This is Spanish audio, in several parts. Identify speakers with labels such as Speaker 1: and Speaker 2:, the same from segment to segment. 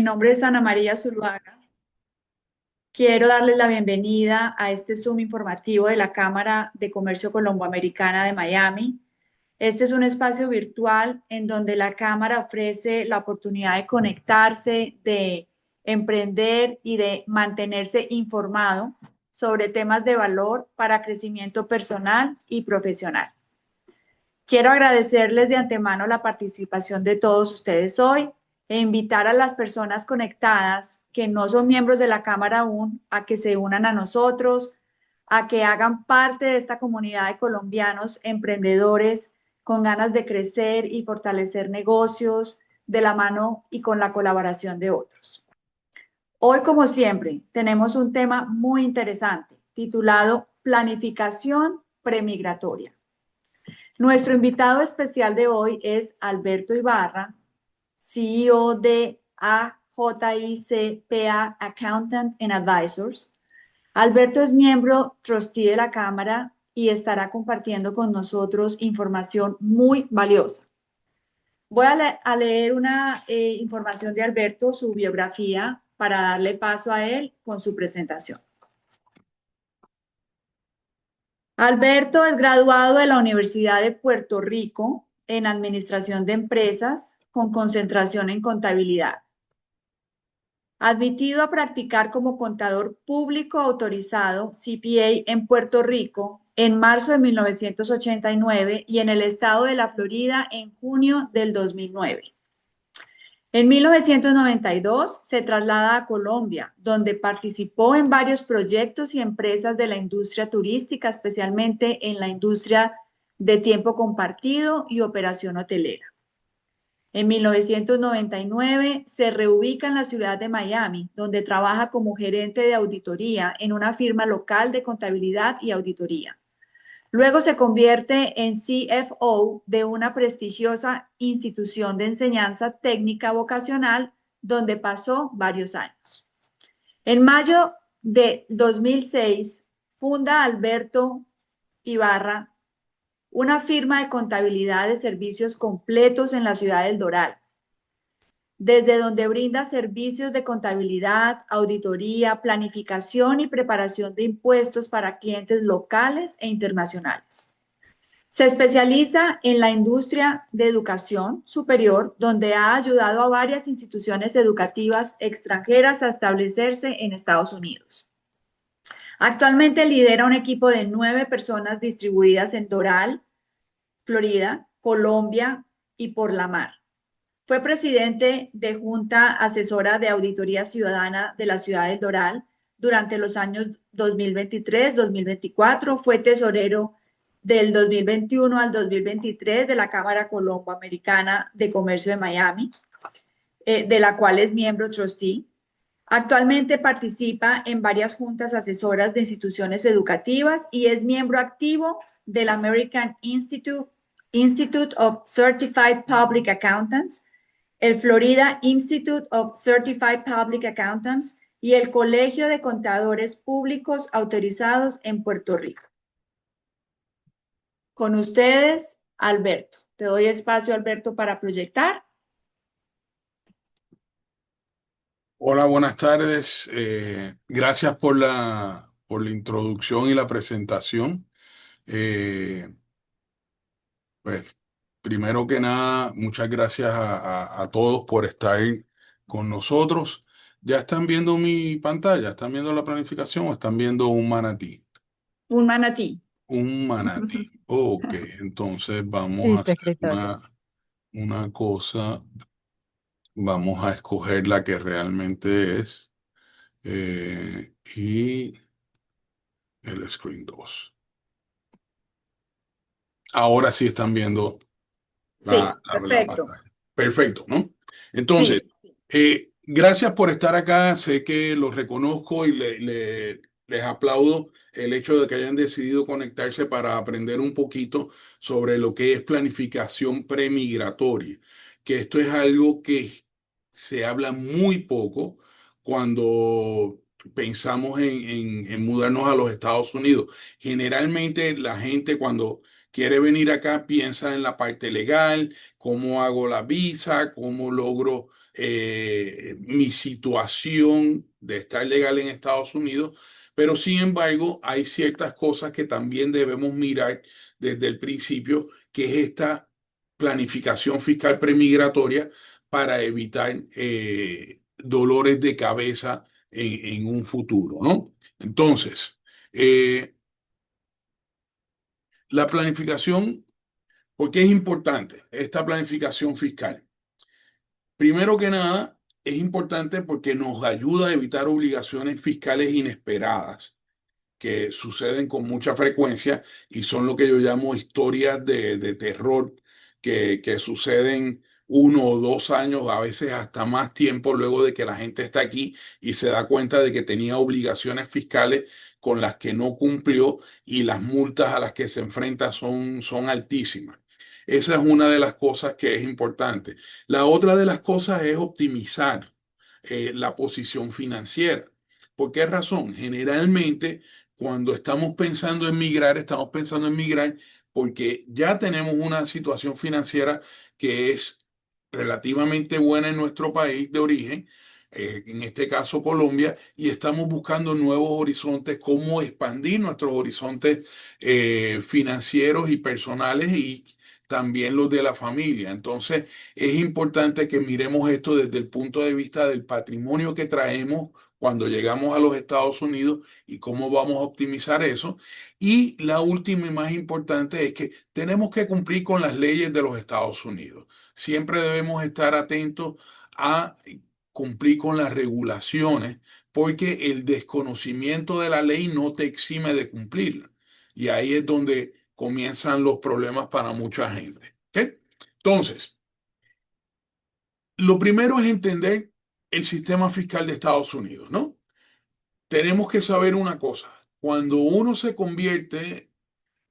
Speaker 1: mi nombre es Ana María Zuluaga. Quiero darles la bienvenida a este Zoom informativo de la Cámara de Comercio Colomboamericana de Miami. Este es un espacio virtual en donde la Cámara ofrece la oportunidad de conectarse, de emprender y de mantenerse informado sobre temas de valor para crecimiento personal y profesional. Quiero agradecerles de antemano la participación de todos ustedes hoy e invitar a las personas conectadas que no son miembros de la Cámara aún a que se unan a nosotros, a que hagan parte de esta comunidad de colombianos emprendedores con ganas de crecer y fortalecer negocios de la mano y con la colaboración de otros. Hoy, como siempre, tenemos un tema muy interesante titulado Planificación Premigratoria. Nuestro invitado especial de hoy es Alberto Ibarra, CEO de AJICPA Accountant and Advisors. Alberto es miembro trustee de la Cámara y estará compartiendo con nosotros información muy valiosa. Voy a leer una información de Alberto, su biografía, para darle paso a él con su presentación. Alberto es graduado de la Universidad de Puerto Rico en Administración de Empresas con concentración en contabilidad. Admitido a practicar como contador público autorizado CPA en Puerto Rico en marzo de 1989 y en el estado de la Florida en junio del 2009. En 1992 se traslada a Colombia, donde participó en varios proyectos y empresas de la industria turística, especialmente en la industria de tiempo compartido y operación hotelera. En 1999 se reubica en la ciudad de Miami, donde trabaja como gerente de auditoría en una firma local de contabilidad y auditoría. Luego se convierte en CFO de una prestigiosa institución de enseñanza técnica vocacional donde pasó varios años. En mayo de 2006 funda Alberto Ibarra una firma de contabilidad de servicios completos en la ciudad del Doral, desde donde brinda servicios de contabilidad, auditoría, planificación y preparación de impuestos para clientes locales e internacionales. Se especializa en la industria de educación superior, donde ha ayudado a varias instituciones educativas extranjeras a establecerse en Estados Unidos. Actualmente lidera un equipo de 9 personas distribuidas en Doral, Florida, Colombia y por la mar. Fue presidente de Junta Asesora de Auditoría Ciudadana de la Ciudad del Doral durante los años 2023-2024. Fue tesorero del 2021 al 2023 de la Cámara Colomboamericana de Comercio de Miami, de la cual es miembro trustee. Actualmente participa en varias juntas asesoras de instituciones educativas y es miembro activo del American Institute of Certified Public Accountants, el Florida Institute of Certified Public Accountants y el Colegio de Contadores Públicos Autorizados en Puerto Rico. Con ustedes, Alberto. Te doy espacio, Alberto, para proyectar.
Speaker 2: Hola, buenas tardes. Gracias por la introducción y la presentación. Pues, primero que nada, muchas gracias a todos por estar con nosotros. ¿Ya están viendo mi pantalla? ¿Están viendo la planificación o están viendo un manatí?
Speaker 1: Un manatí.
Speaker 2: Un manatí. Ok, entonces vamos a
Speaker 3: Listo,
Speaker 2: hacer
Speaker 3: escritorio.
Speaker 2: una cosa. Vamos a escoger la que realmente es. Y el screen 2. Ahora sí están viendo la
Speaker 1: Sí, perfecto.
Speaker 2: pantalla. Perfecto, ¿no? Entonces,
Speaker 1: Sí.
Speaker 2: gracias por estar acá. Sé que los reconozco y les aplaudo el hecho de que hayan decidido conectarse para aprender un poquito sobre lo que es planificación premigratoria, que esto es algo que se habla muy poco cuando pensamos en mudarnos a los Estados Unidos. Generalmente la gente cuando quiere venir acá, piensa en la parte legal, cómo hago la visa, cómo logro mi situación de estar legal en Estados Unidos, pero sin embargo hay ciertas cosas que también debemos mirar desde el principio, que es esta planificación fiscal premigratoria para evitar dolores de cabeza en un futuro, ¿no? Entonces, eh, la planificación, ¿por qué es importante esta planificación fiscal? Primero que nada, es importante porque nos ayuda a evitar obligaciones fiscales inesperadas que suceden con mucha frecuencia y son lo que yo llamo historias de terror que suceden 1 o 2 años, a veces hasta más tiempo luego de que la gente está aquí y se da cuenta de que tenía obligaciones fiscales con las que no cumplió y las multas a las que se enfrenta son altísimas. Esa es una de las cosas que es importante. La otra de las cosas es optimizar la posición financiera. ¿Por qué razón? Generalmente cuando estamos pensando en migrar porque ya tenemos una situación financiera que es relativamente buena en nuestro país de origen, en este caso Colombia, y estamos buscando nuevos horizontes, cómo expandir nuestros horizontes financieros y personales y también los de la familia. Entonces, es importante que miremos esto desde el punto de vista del patrimonio que traemos cuando llegamos a los Estados Unidos y cómo vamos a optimizar eso. Y la última y más importante es que tenemos que cumplir con las leyes de los Estados Unidos. Siempre debemos estar atentos a cumplir con las regulaciones porque el desconocimiento de la ley no te exime de cumplirla. Y ahí es donde comienzan los problemas para mucha gente. ¿Ok? Entonces, lo primero es entender el sistema fiscal de Estados Unidos, ¿no? Tenemos que saber una cosa. Cuando uno se convierte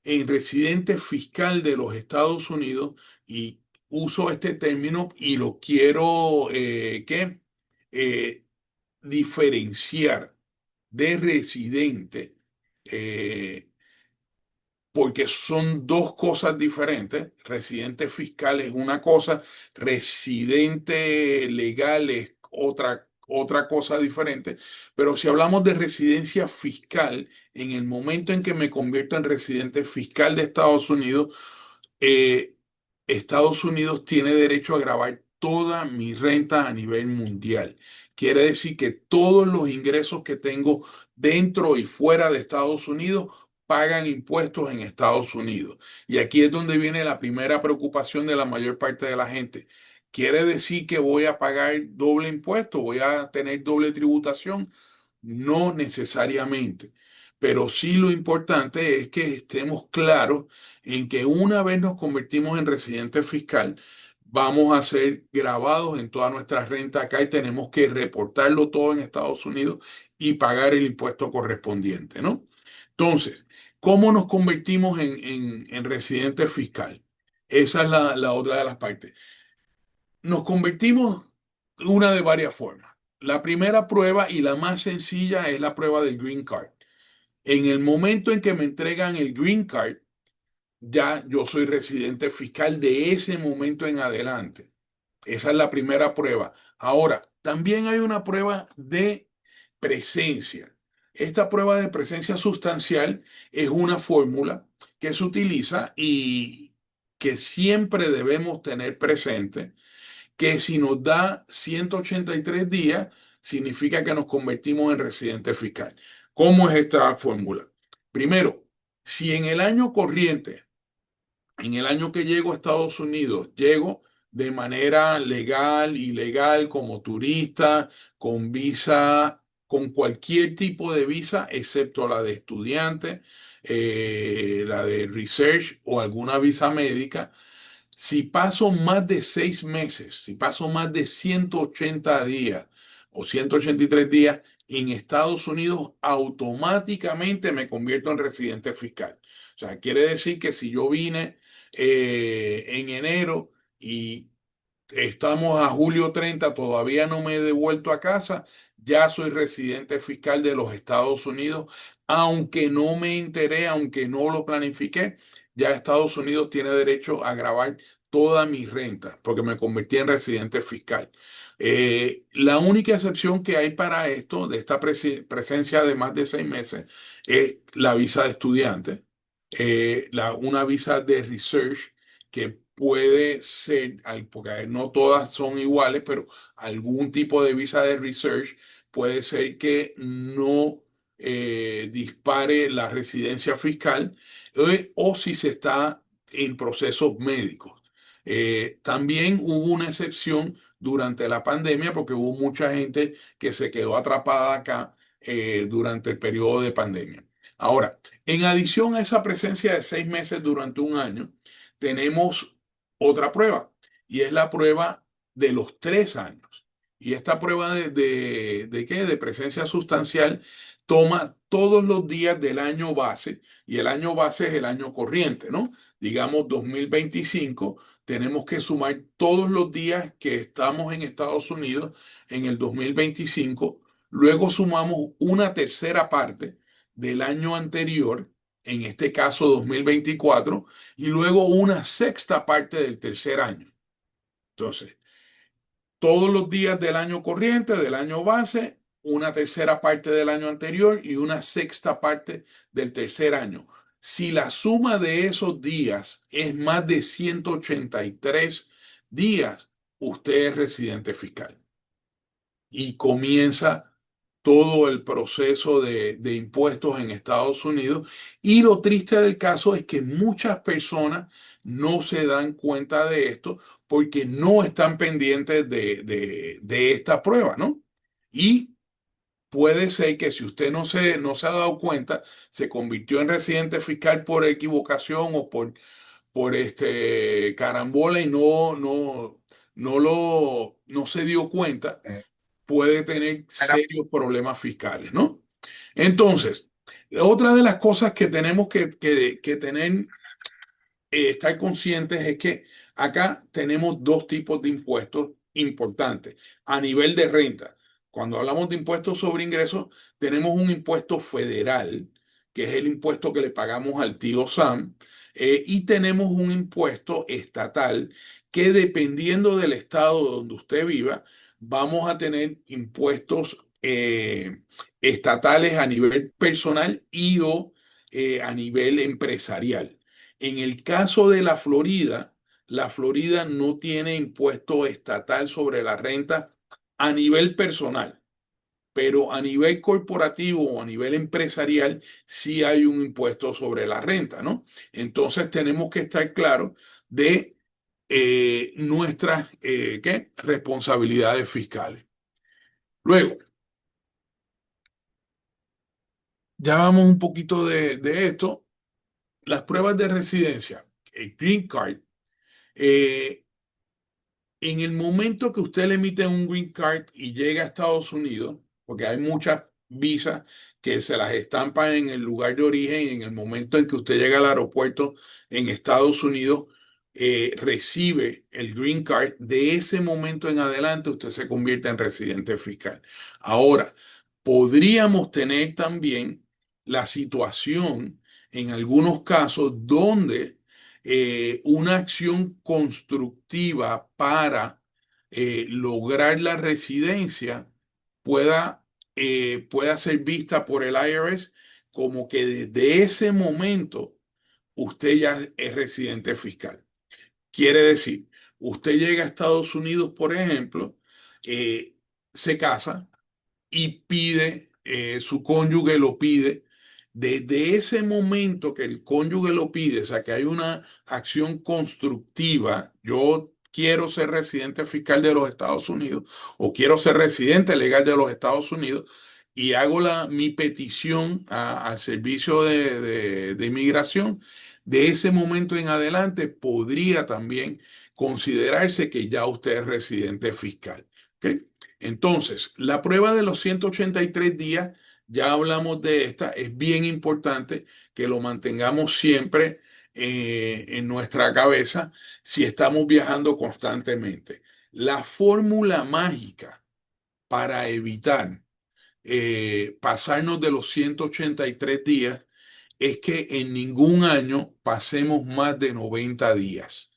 Speaker 2: en residente fiscal de los Estados Unidos, y uso este término y lo quiero eh, diferenciar de residente, eh, porque son dos cosas diferentes. Residente fiscal es una cosa, residente legal es otra cosa diferente. Pero si hablamos de residencia fiscal, en el momento en que me convierto en residente fiscal de Estados Unidos, eh, Estados Unidos tiene derecho a gravar toda mi renta a nivel mundial. Quiere decir que todos los ingresos que tengo dentro y fuera de Estados Unidos pagan impuestos en Estados Unidos. Y aquí es donde viene la primera preocupación de la mayor parte de la gente. ¿Quiere decir que voy a pagar doble impuesto? ¿Voy a tener doble tributación? No necesariamente. Pero sí lo importante es que estemos claros en que una vez nos convertimos en residente fiscal, vamos a ser grabados en toda nuestra renta acá y tenemos que reportarlo todo en Estados Unidos y pagar el impuesto correspondiente, ¿no? Entonces, ¿cómo nos convertimos en residente fiscal? Esa es la otra de las partes. Nos convertimos una de varias formas. La primera prueba y la más sencilla es la prueba del Green Card. En el momento en que me entregan el Green Card, ya yo soy residente fiscal de ese momento en adelante. Esa es la primera prueba. Ahora, también hay una prueba de presencia. Esta prueba de presencia sustancial es una fórmula que se utiliza y que siempre debemos tener presente, que si nos da 183 días, significa que nos convertimos en residente fiscal. ¿Cómo es esta fórmula? Primero, si en el año corriente, en el año que llego a Estados Unidos, llego de manera legal, ilegal, como turista, con visa, con cualquier tipo de visa, excepto la de estudiante, la de research o alguna visa médica. Si paso más de 6 meses, si paso más de 180 días o 183 días en Estados Unidos, automáticamente me convierto en residente fiscal. O sea, quiere decir que si yo vine en enero y estamos a julio 30, todavía no me he devuelto a casa, ya soy residente fiscal de los Estados Unidos, aunque no me enteré, aunque no lo planifiqué, ya Estados Unidos tiene derecho a grabar toda mi renta porque me convertí en residente fiscal. La única excepción que hay para esto, de esta presencia de más de 6 meses, es la visa de estudiante, una visa de research que puede ser, porque no todas son iguales, pero algún tipo de visa de research puede ser que no dispare la residencia fiscal, o si se está en procesos médicos. También hubo una excepción durante la pandemia porque hubo mucha gente que se quedó atrapada acá durante el periodo de pandemia. Ahora, en adición a esa presencia de 6 meses durante un año, tenemos otra prueba y es la prueba de los 3 años. Y esta prueba ¿de qué? De presencia sustancial toma todos los días del año base, y el año base es el año corriente, ¿no? Digamos 2025, tenemos que sumar todos los días que estamos en Estados Unidos en el 2025, luego sumamos una tercera parte del año anterior, en este caso 2024, y luego una sexta parte del tercer año. Entonces, todos los días del año corriente, del año base, una tercera parte del año anterior y una sexta parte del tercer año. Si la suma de esos días es más de 183 días, usted es residente fiscal y comienza todo el proceso de impuestos en Estados Unidos. Y lo triste del caso es que muchas personas no se dan cuenta de esto porque no están pendientes de esta prueba, ¿no? Y puede ser que si usted no se ha dado cuenta, se convirtió en residente fiscal por equivocación o por carambola y no se dio cuenta, puede tener serios problemas fiscales, ¿no? Entonces, otra de las cosas que tenemos que tener, estar conscientes es que acá tenemos dos tipos de impuestos importantes a nivel de renta. Cuando hablamos de impuestos sobre ingresos, tenemos un impuesto federal, que es el impuesto que le pagamos al tío Sam, y tenemos un impuesto estatal que, dependiendo del estado donde usted viva, vamos a tener impuestos estatales a nivel personal y o a nivel empresarial. En el caso de la Florida no tiene impuesto estatal sobre la renta a nivel personal, pero a nivel corporativo o a nivel empresarial sí hay un impuesto sobre la renta, ¿no? Entonces tenemos que estar claros de nuestras ¿qué? Responsabilidades fiscales. Luego, ya vamos un poquito de esto. Las pruebas de residencia, el Green Card, eh, en el momento que usted le emite un green card y llega a Estados Unidos, porque hay muchas visas que se las estampan en el lugar de origen, y en el momento en que usted llega al aeropuerto en Estados Unidos, recibe el green card, de ese momento en adelante usted se convierte en residente fiscal. Ahora, podríamos tener también la situación en algunos casos donde una acción constructiva para lograr la residencia pueda ser vista por el IRS como que desde ese momento usted ya es residente fiscal. Quiere decir, usted llega a Estados Unidos, por ejemplo, eh, se casa y pide, su cónyuge lo pide. Desde ese momento que el cónyuge lo pide, o sea, que hay una acción constructiva, yo quiero ser residente fiscal de los Estados Unidos o quiero ser residente legal de los Estados Unidos, y hago mi petición al servicio de inmigración, de ese momento en adelante podría también considerarse que ya usted es residente fiscal. ¿Ok? Entonces, la prueba de los 183 días, ya hablamos de esta, es bien importante que lo mantengamos siempre en nuestra cabeza si estamos viajando constantemente. La fórmula mágica para evitar pasarnos de los 183 días es que en ningún año pasemos más de 90 días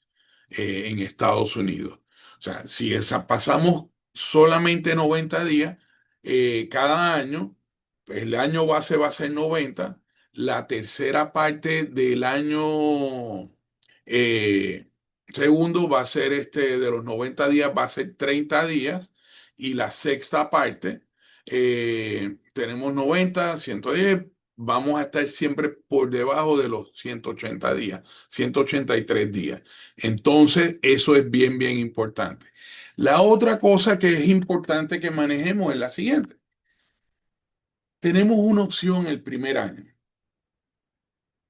Speaker 2: en Estados Unidos. O sea, si pasamos solamente 90 días cada año, el año base va a ser 90, la tercera parte del año eh, segundo va a ser de los 90 días, va a ser 30 días, y la sexta parte, tenemos 90, 110, vamos a estar siempre por debajo de los 180 días, 183 días. Entonces, eso es bien, bien importante. La otra cosa que es importante que manejemos es la siguiente. Tenemos una opción el primer año.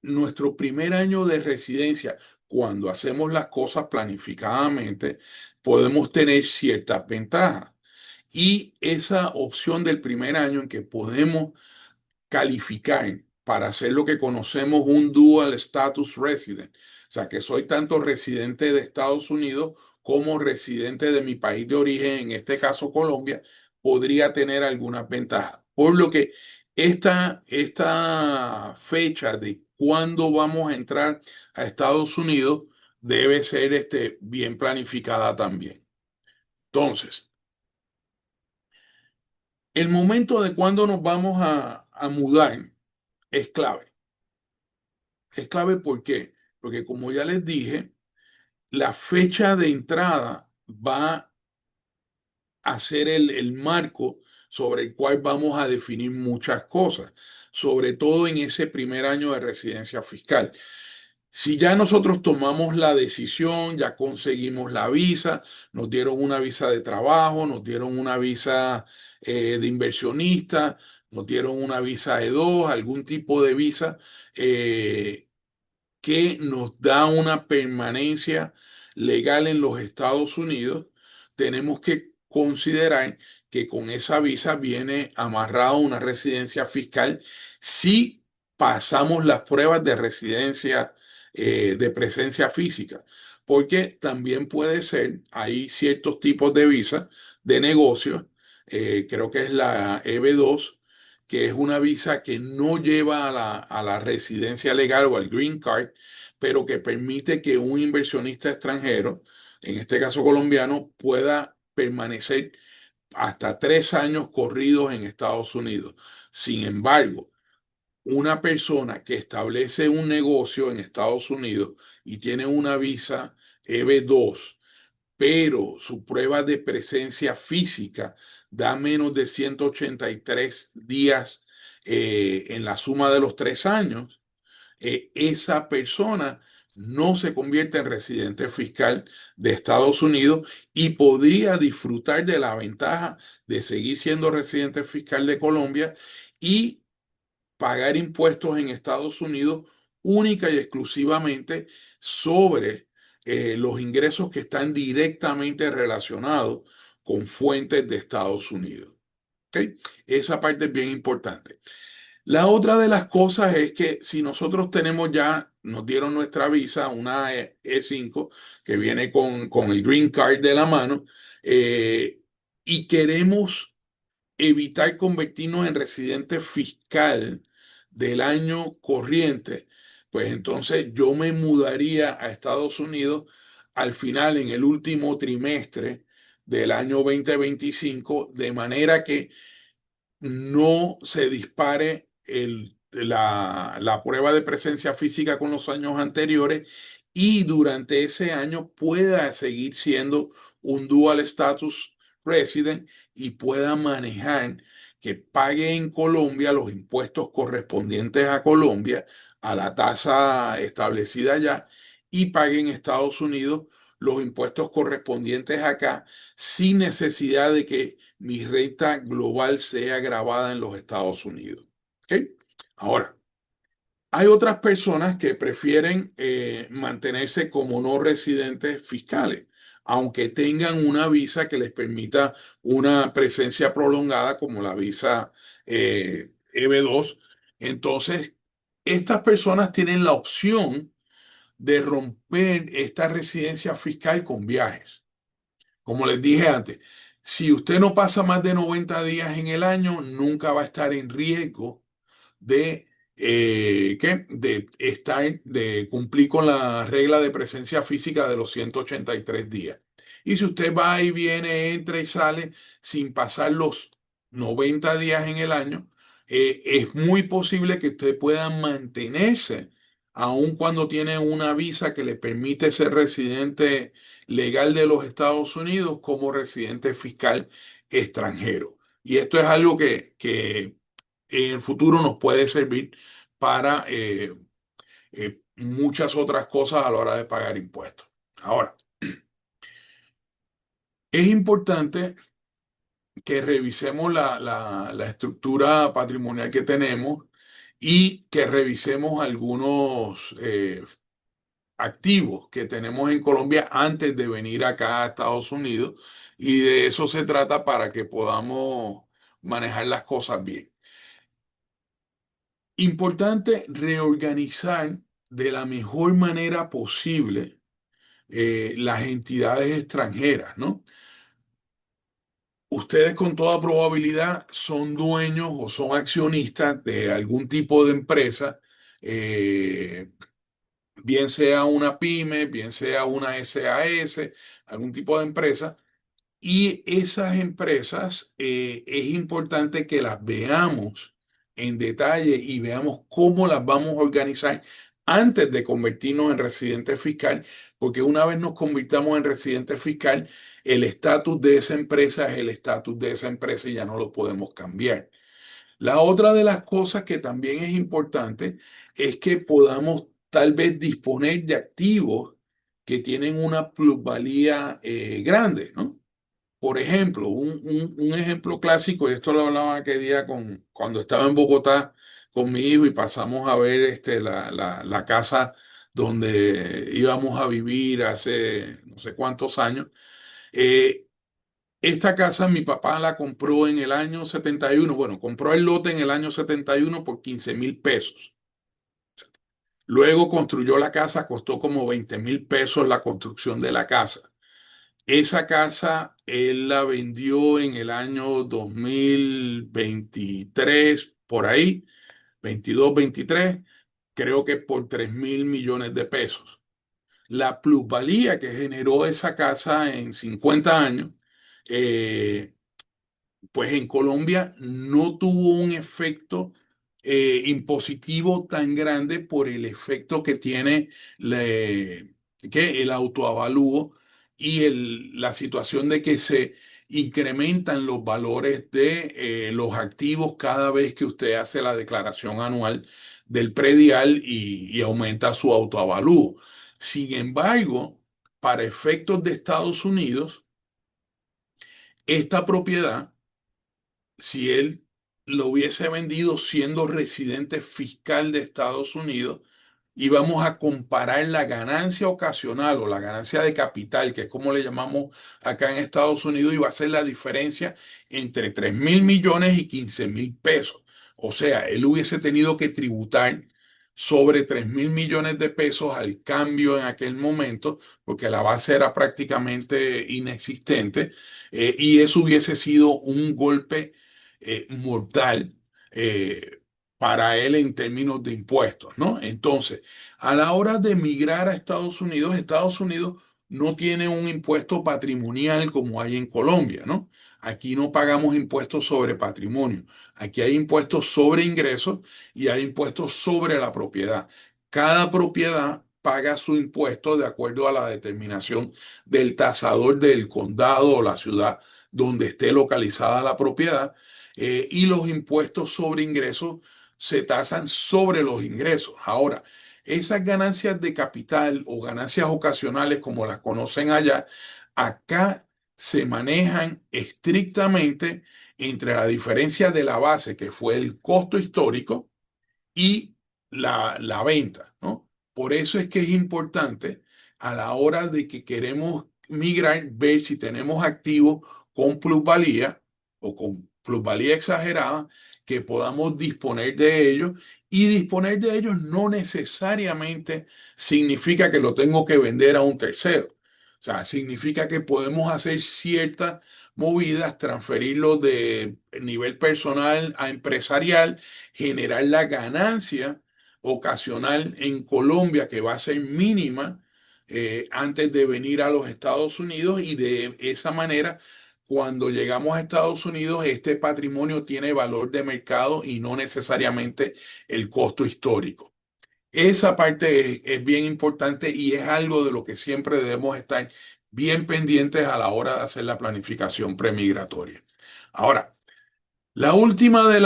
Speaker 2: Nuestro primer año de residencia, cuando hacemos las cosas planificadamente, podemos tener ciertas ventajas. Y esa opción del primer año en que podemos calificar para hacer lo que conocemos un dual status resident. O sea, que soy tanto residente de Estados Unidos como residente de mi país de origen, en este caso Colombia, podría tener algunas ventajas. Por lo que esta fecha de cuándo vamos a entrar a Estados Unidos debe ser bien planificada también. Entonces, el momento de cuándo nos vamos a mudar es clave. Es clave, ¿por qué? Porque como ya les dije, la fecha de entrada va a ser el marco sobre el cual vamos a definir muchas cosas, sobre todo en ese primer año de residencia fiscal. Si ya nosotros tomamos la decisión, ya conseguimos la visa, nos dieron una visa de trabajo, nos dieron una visa de inversionista, nos dieron una visa de dos, algún tipo de visa, que nos da una permanencia legal en los Estados Unidos, tenemos que considerar que con esa visa viene amarrado una residencia fiscal si pasamos las pruebas de residencia, de presencia física, porque también puede ser, hay ciertos tipos de visa de negocios, creo que es la EB2, que es una visa que no lleva a la residencia legal o al green card, pero que permite que un inversionista extranjero, en este caso colombiano, pueda permanecer hasta 3 años corridos en Estados Unidos. Sin embargo, una persona que establece un negocio en Estados Unidos y tiene una visa EB2, pero su prueba de presencia física da menos de 183 días en la suma de los 3 años, esa persona no se convierte en residente fiscal de Estados Unidos y podría disfrutar de la ventaja de seguir siendo residente fiscal de Colombia y pagar impuestos en Estados Unidos única y exclusivamente sobre los ingresos que están directamente relacionados con fuentes de Estados Unidos. ¿Okay? Esa parte es bien importante. La otra de las cosas es que si nosotros tenemos ya, nos dieron nuestra visa, una E5, que viene con el Green Card de la mano, y queremos evitar convertirnos en residente fiscal del año corriente, pues entonces yo me mudaría a Estados Unidos al final, en el último trimestre del año 2025, de manera que no se dispare la prueba de presencia física con los años anteriores y durante ese año pueda seguir siendo un dual status resident y pueda manejar, que pague en Colombia los impuestos correspondientes a Colombia a la tasa establecida allá y pague en Estados Unidos los impuestos correspondientes acá, sin necesidad de que mi renta global sea grabada en los Estados Unidos. ¿Okay? Ahora, hay otras personas que prefieren mantenerse como no residentes fiscales, aunque tengan una visa que les permita una presencia prolongada como la visa EB2. Entonces, estas personas tienen la opción de romper esta residencia fiscal con viajes. Como les dije antes, si usted no pasa más de 90 días en el año, nunca va a estar en riesgo de de cumplir con la regla de presencia física de los 183 días. Y si usted va y viene, entra y sale sin pasar los 90 días en el año, es muy posible que usted pueda mantenerse aun cuando tiene una visa que le permite ser residente legal de los Estados Unidos como residente fiscal extranjero. Y esto es algo que en el futuro nos puede servir para muchas otras cosas a la hora de pagar impuestos. Ahora, es importante que revisemos la estructura patrimonial que tenemos y que revisemos algunos activos que tenemos en Colombia antes de venir acá a Estados Unidos. Y de eso se trata para que podamos manejar las cosas bien. Importante reorganizar de la mejor manera posible las entidades extranjeras, ¿no? Ustedes con toda probabilidad son dueños o son accionistas de algún tipo de empresa, eh, bien sea una pyme, bien sea una SAS, algún tipo de empresa. Y esas empresas es importante que las veamos en detalle y veamos cómo las vamos a organizar antes de convertirnos en residente fiscal, porque una vez nos convirtamos en residente fiscal, el estatus de esa empresa es el estatus de esa empresa y ya no lo podemos cambiar. La otra de las cosas que también es importante es que podamos tal vez disponer de activos que tienen una plusvalía grande, ¿no? Por ejemplo, un ejemplo clásico, y esto lo hablaba aquel día cuando estaba en Bogotá con mi hijo y pasamos a ver la casa donde íbamos a vivir hace no sé cuántos años. Eh, Esta casa mi papá la compró en el año 71. Bueno, compró el lote en el año 71 por 15.000 pesos. Luego construyó la casa, costó como 20.000 pesos la construcción de la casa. Esa casa él la vendió en el año 2023, por ahí, 22, 23, creo que por 3.000 millones de pesos. La plusvalía que generó esa casa en 50 años, eh, pues en Colombia no tuvo un efecto impositivo tan grande por el efecto que tiene que el autoavalúo y la situación de que se incrementan los valores de los activos cada vez que usted hace la declaración anual del predial y aumenta su autoavalúo. Sin embargo, para efectos de Estados Unidos, esta propiedad, si él lo hubiese vendido siendo residente fiscal de Estados Unidos, y vamos a comparar la ganancia ocasional o la ganancia de capital, que es como le llamamos acá en Estados Unidos, y va a ser la diferencia entre 3.000 millones y 15.000 pesos. O sea, él hubiese tenido que tributar sobre 3.000 millones de pesos al cambio en aquel momento, porque la base era prácticamente inexistente, y eso hubiese sido un golpe mortal para él en términos de impuestos, ¿no? Entonces, a la hora de migrar a Estados Unidos no tiene un impuesto patrimonial como hay en Colombia, ¿no? Aquí no pagamos impuestos sobre patrimonio. Aquí hay impuestos sobre ingresos y hay impuestos sobre la propiedad. Cada propiedad paga su impuesto de acuerdo a la determinación del tasador del condado o la ciudad donde esté localizada la propiedad, y los impuestos sobre ingresos se tasan sobre los ingresos. Ahora, esas ganancias de capital o ganancias ocasionales, como las conocen allá, acá se manejan estrictamente entre la diferencia de la base, que fue el costo histórico, y la venta, ¿no? Por eso es que es importante a la hora de que queremos migrar, ver si tenemos activos con plusvalía o con plusvalía exagerada, que podamos disponer de ellos. Y disponer de ellos no necesariamente significa que lo tengo que vender a un tercero. O sea, significa que podemos hacer ciertas movidas, transferirlo de nivel personal a empresarial, generar la ganancia ocasional en Colombia, que va a ser mínima antes de venir a los Estados Unidos, y de esa manera, cuando llegamos a Estados Unidos, este patrimonio tiene valor de mercado y no necesariamente el costo histórico. Esa parte es bien importante y es algo de lo que siempre debemos estar bien pendientes a la hora de hacer la planificación premigratoria. Ahora, la última de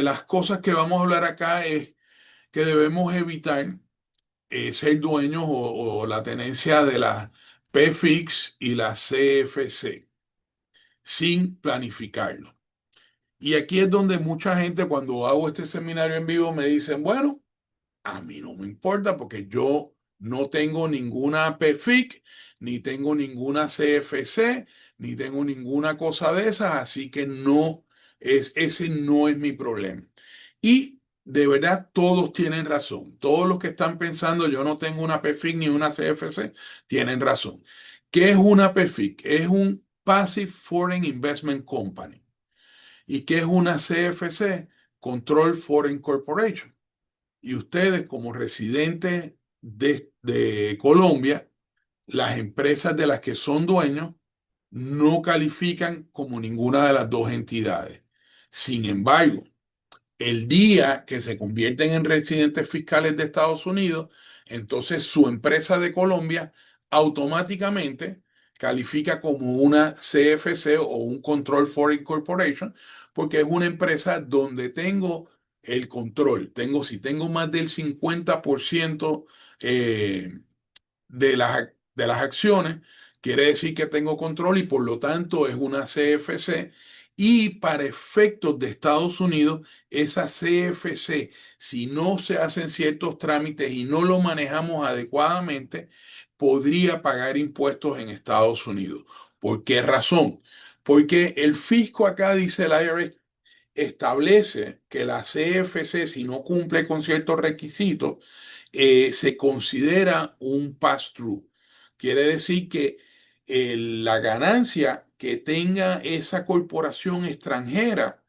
Speaker 2: las cosas que vamos a hablar acá es que debemos evitar ser dueños o la tenencia de la PFIX y la CFC sin planificarlo. Y aquí es donde mucha gente, cuando hago este seminario en vivo, me dicen, bueno, a mí no me importa porque yo no tengo ninguna PFIC, ni tengo ninguna CFC, ni tengo ninguna cosa de esas, así que ese no es mi problema. Y de verdad todos tienen razón. Todos los que están pensando yo no tengo una PFIC ni una CFC, tienen razón. ¿Qué es una PFIC? Es un Passive Foreign Investment Company. ¿Y qué es una CFC? Control Foreign Corporation. Y ustedes como residentes de Colombia, las empresas de las que son dueños no califican como ninguna de las dos entidades. Sin embargo, el día que se convierten en residentes fiscales de Estados Unidos, entonces su empresa de Colombia automáticamente califica como una CFC o un Control Foreign Corporation, porque es una empresa donde tengo el control. Si tengo más del 50% eh, de las acciones, quiere decir que tengo control y por lo tanto es una CFC. Y para efectos de Estados Unidos, esa CFC, si no se hacen ciertos trámites y no lo manejamos adecuadamente, podría pagar impuestos en Estados Unidos. ¿Por qué razón? Porque el fisco acá, dice el IRS, establece que la CFC, si no cumple con ciertos requisitos, se considera un pass-through. Quiere decir que la ganancia que tenga esa corporación extranjera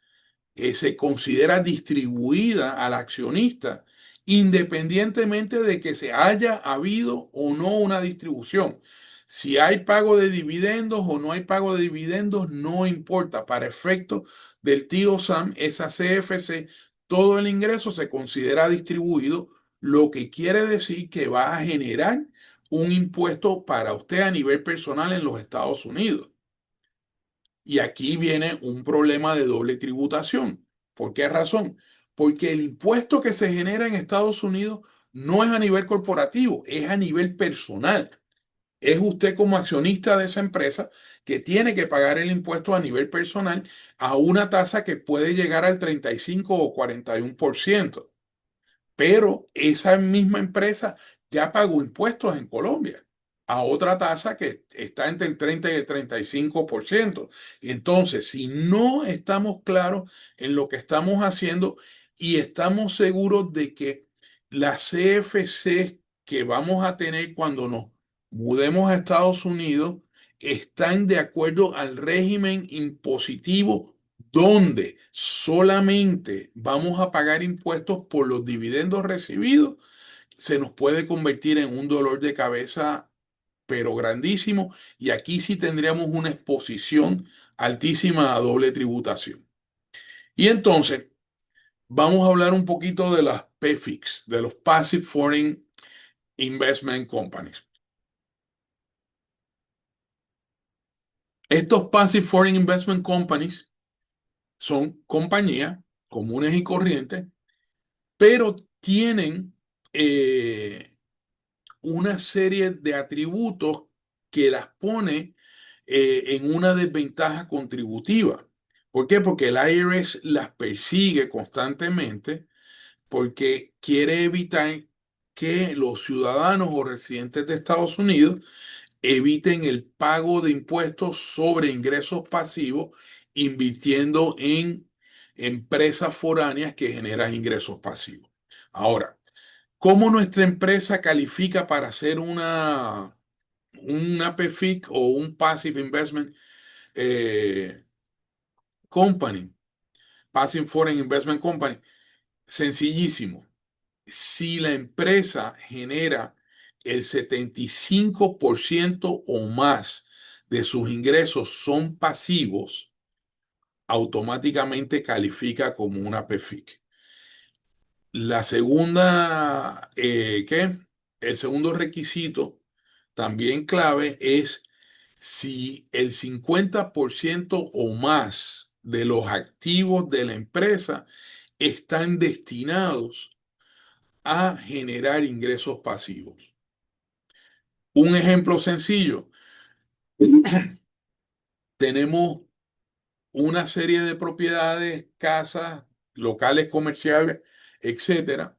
Speaker 2: se considera distribuida al accionista, independientemente de que se haya habido o no una distribución. Si hay pago de dividendos o no hay pago de dividendos, no importa. Para efectos del tío Sam, esa CFC, todo el ingreso se considera distribuido, lo que quiere decir que va a generar un impuesto para usted a nivel personal en los Estados Unidos. Y aquí viene un problema de doble tributación. ¿Por qué razón? Porque el impuesto que se genera en Estados Unidos no es a nivel corporativo, es a nivel personal. Es usted como accionista de esa empresa que tiene que pagar el impuesto a nivel personal a una tasa que puede llegar al 35 o 41%. Pero esa misma empresa ya pagó impuestos en Colombia a otra tasa que está entre el 30 y el 35%. Entonces, si no estamos claros en lo que estamos haciendo y estamos seguros de que las CFC que vamos a tener cuando nos mudemos a Estados Unidos están de acuerdo al régimen impositivo donde solamente vamos a pagar impuestos por los dividendos recibidos, se nos puede convertir en un dolor de cabeza, pero grandísimo, y aquí sí tendríamos una exposición altísima a doble tributación. Y entonces, vamos a hablar un poquito de las PFICs, de los Passive Foreign Investment Companies. Estos Passive Foreign Investment Companies son compañías comunes y corrientes, pero tienen una serie de atributos que las pone en una desventaja contributiva. ¿Por qué? Porque el IRS las persigue constantemente porque quiere evitar que los ciudadanos o residentes de Estados Unidos eviten el pago de impuestos sobre ingresos pasivos invirtiendo en empresas foráneas que generan ingresos pasivos. Ahora, ¿cómo nuestra empresa califica para hacer una PFIC o un Passive Investment? eh, Company, Passive Foreign Investment Company. Sencillísimo. Si la empresa genera el 75% o más de sus ingresos son pasivos, automáticamente califica como una PFIC. La segunda, ¿qué? El segundo requisito, también clave, es si el 50% o más de los activos de la empresa están destinados a generar ingresos pasivos. Un ejemplo sencillo, tenemos una serie de propiedades, casas, locales comerciales, etcétera,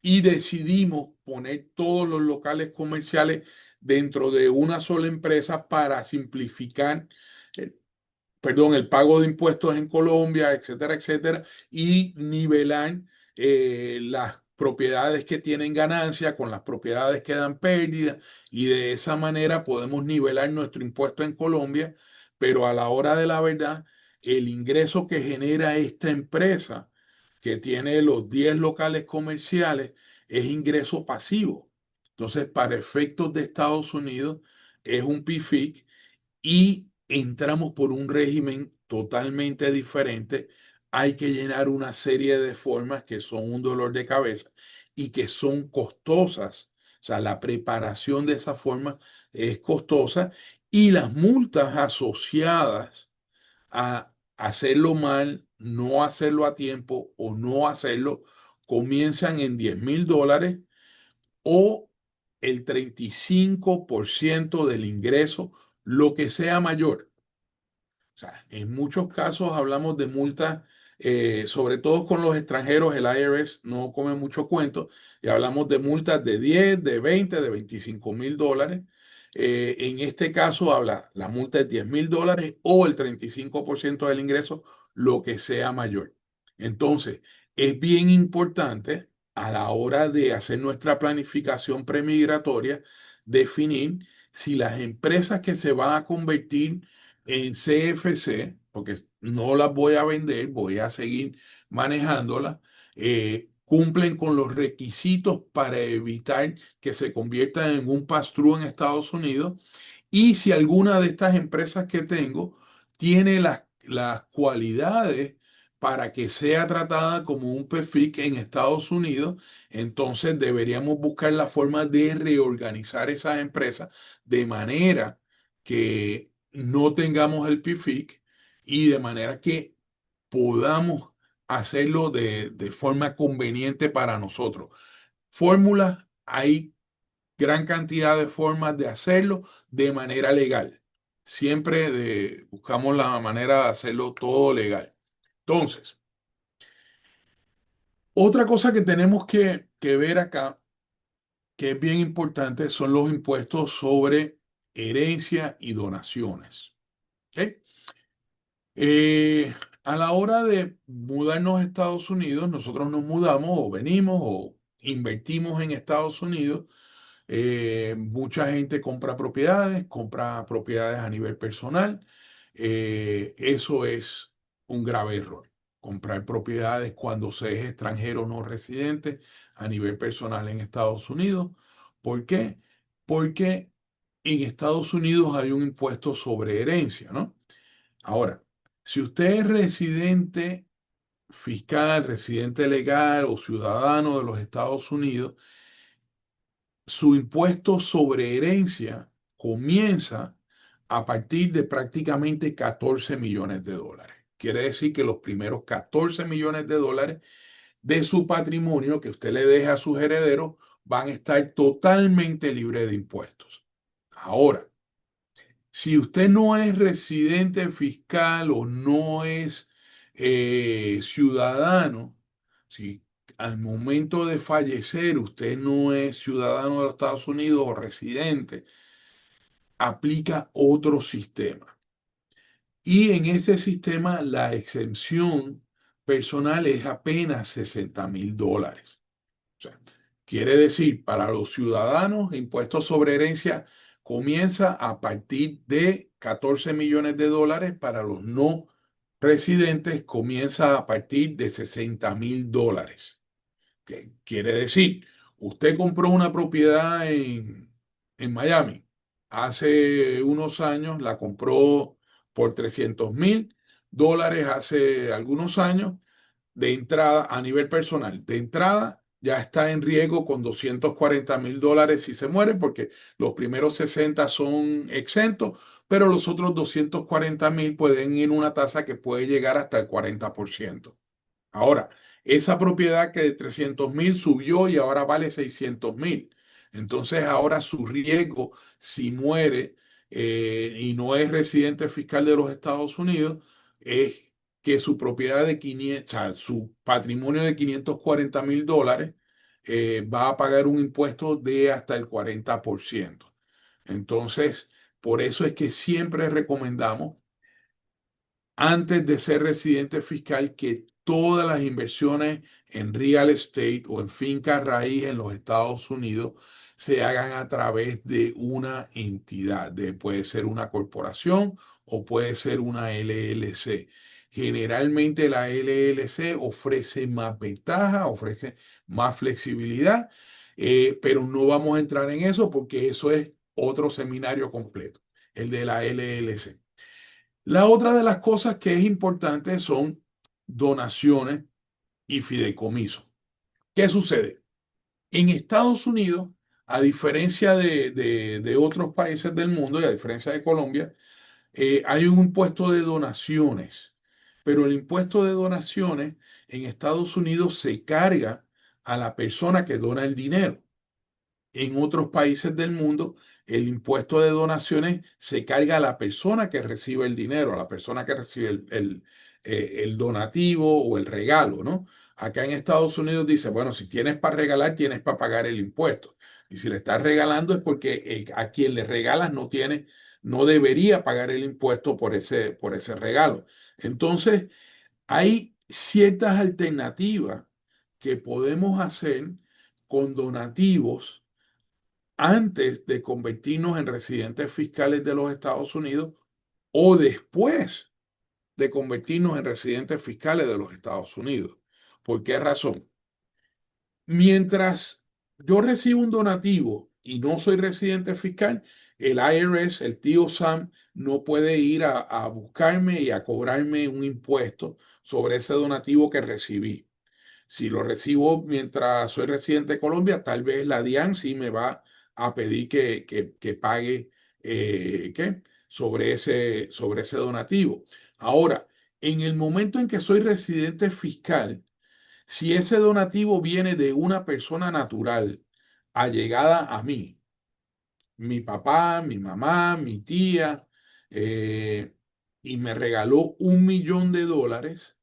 Speaker 2: y decidimos poner todos los locales comerciales dentro de una sola empresa para simplificar el pago de impuestos en Colombia, etcétera, etcétera, y nivelar las propiedades que tienen ganancia con las propiedades que dan pérdida, y de esa manera podemos nivelar nuestro impuesto en Colombia, pero a la hora de la verdad, el ingreso que genera esta empresa, que tiene los 10 locales comerciales, es ingreso pasivo. Entonces, para efectos de Estados Unidos, es un PFIC y entramos por un régimen totalmente diferente. Hay que llenar una serie de formas que son un dolor de cabeza y que son costosas. O sea, la preparación de esa forma es costosa, y las multas asociadas a hacerlo mal, no hacerlo a tiempo o no hacerlo comienzan en $10,000 o el 35% del ingreso, lo que sea mayor. O sea, en muchos casos hablamos de multas, sobre todo con los extranjeros, el IRS no come mucho cuento, y hablamos de multas de 10, de 20, de $25,000. En este caso habla, la multa es $10,000 o el 35% del ingreso, lo que sea mayor. Entonces, es bien importante a la hora de hacer nuestra planificación premigratoria, definir si las empresas que se van a convertir en CFC, porque no las voy a vender, voy a seguir manejándolas, cumplen con los requisitos para evitar que se conviertan en un pass-through en Estados Unidos, y si alguna de estas empresas que tengo tiene las cualidades para que sea tratada como un PFIC en Estados Unidos, entonces deberíamos buscar la forma de reorganizar esas empresas de manera que no tengamos el PFIC, y de manera que podamos hacerlo de forma conveniente para nosotros. Fórmulas, hay gran cantidad de formas de hacerlo de manera legal. Siempre buscamos la manera de hacerlo todo legal. Entonces, otra cosa que tenemos que ver acá, que es bien importante, son los impuestos sobre herencia y donaciones. ¿Ok? A la hora de mudarnos a Estados Unidos, nosotros nos mudamos o venimos o invertimos en Estados Unidos. Mucha gente compra propiedades a nivel personal. Eso es un grave error. Comprar propiedades cuando se es extranjero no residente a nivel personal en Estados Unidos. ¿Por qué? Porque en Estados Unidos hay un impuesto sobre herencia, ¿no? Ahora, si usted es residente fiscal, residente legal o ciudadano de los Estados Unidos, su impuesto sobre herencia comienza a partir de prácticamente $14 millones. Quiere decir que los primeros $14 millones de su patrimonio que usted le deja a sus herederos van a estar totalmente libres de impuestos. Ahora, si usted no es residente fiscal o no es ciudadano, si al momento de fallecer usted no es ciudadano de los Estados Unidos o residente, aplica otro sistema. Y en ese sistema la exención personal es apenas $60,000. O sea, quiere decir, para los ciudadanos, impuestos sobre herencia comienza a partir de 14 millones de dólares. Para los no residentes comienza a partir de 60.000 dólares. ¿Qué quiere decir? Usted compró una propiedad en Miami hace unos años, la compró por 300.000 dólares hace algunos años de entrada a nivel personal. De entrada ya está en riesgo con 240.000 dólares si se muere, porque los primeros 60 son exentos, pero los otros 240.000 pueden ir en una tasa que puede llegar hasta el 40%. Ahora, esa propiedad que de 300.000 subió y ahora vale 600.000. Entonces ahora su riesgo, si muere y no es residente fiscal de los Estados Unidos, es que su propiedad de 500, o sea, su patrimonio de 540.000 dólares va a pagar un impuesto de hasta el 40%. Entonces, por eso es que siempre recomendamos antes de ser residente fiscal que todas las inversiones en real estate o en finca raíz en los Estados Unidos se hagan a través de una entidad, puede ser una corporación o puede ser una LLC. Generalmente la LLC ofrece más ventaja, ofrece más flexibilidad, pero no vamos a entrar en eso porque eso es otro seminario completo, el de la LLC. La otra de las cosas que es importante son donaciones y fideicomisos. ¿Qué sucede? En Estados Unidos, a diferencia de otros países del mundo y a diferencia de Colombia, hay un impuesto de donaciones, pero el impuesto de donaciones en Estados Unidos se carga a la persona que dona el dinero. En otros países del mundo, el impuesto de donaciones se carga a la persona que recibe el dinero, a la persona que recibe el donativo o el regalo, ¿no? Acá en Estados Unidos dice, bueno, si tienes para regalar, tienes para pagar el impuesto. Y si le estás regalando es porque a quien le regalas no debería pagar el impuesto por ese regalo. Entonces, hay ciertas alternativas que podemos hacer con donativos antes de convertirnos en residentes fiscales de los Estados Unidos o después de convertirnos en residentes fiscales de los Estados Unidos. ¿Por qué razón? Mientras yo recibo un donativo y no soy residente fiscal, el IRS, el tío Sam, no puede ir a buscarme y a cobrarme un impuesto sobre ese donativo que recibí. Si lo recibo mientras soy residente de Colombia, tal vez la DIAN sí me va a pedir que pague ¿qué? Sobre ese donativo. Ahora, en el momento en que soy residente fiscal, si ese donativo viene de una persona natural allegada a mí, mi papá, mi mamá, mi tía, eh, y me regaló 1 millón de dólares,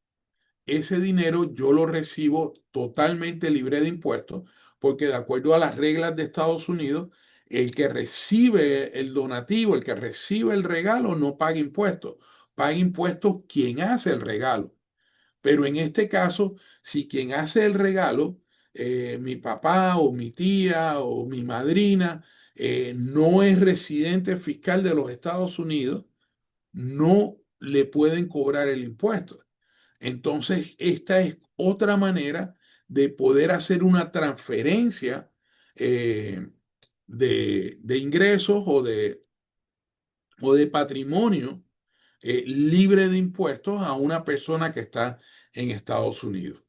Speaker 2: ese dinero yo lo recibo totalmente libre de impuestos, porque de acuerdo a las reglas de Estados Unidos, el que recibe el donativo, el que recibe el regalo, no paga impuestos. Paga impuestos quien hace el regalo. Pero en este caso, si quien hace el regalo, mi papá o mi tía o mi madrina, no es residente fiscal de los Estados Unidos, no le pueden cobrar el impuesto. Entonces, esta es otra manera de poder hacer una transferencia eh, de ingresos o de patrimonio libre de impuestos a una persona que está en Estados Unidos.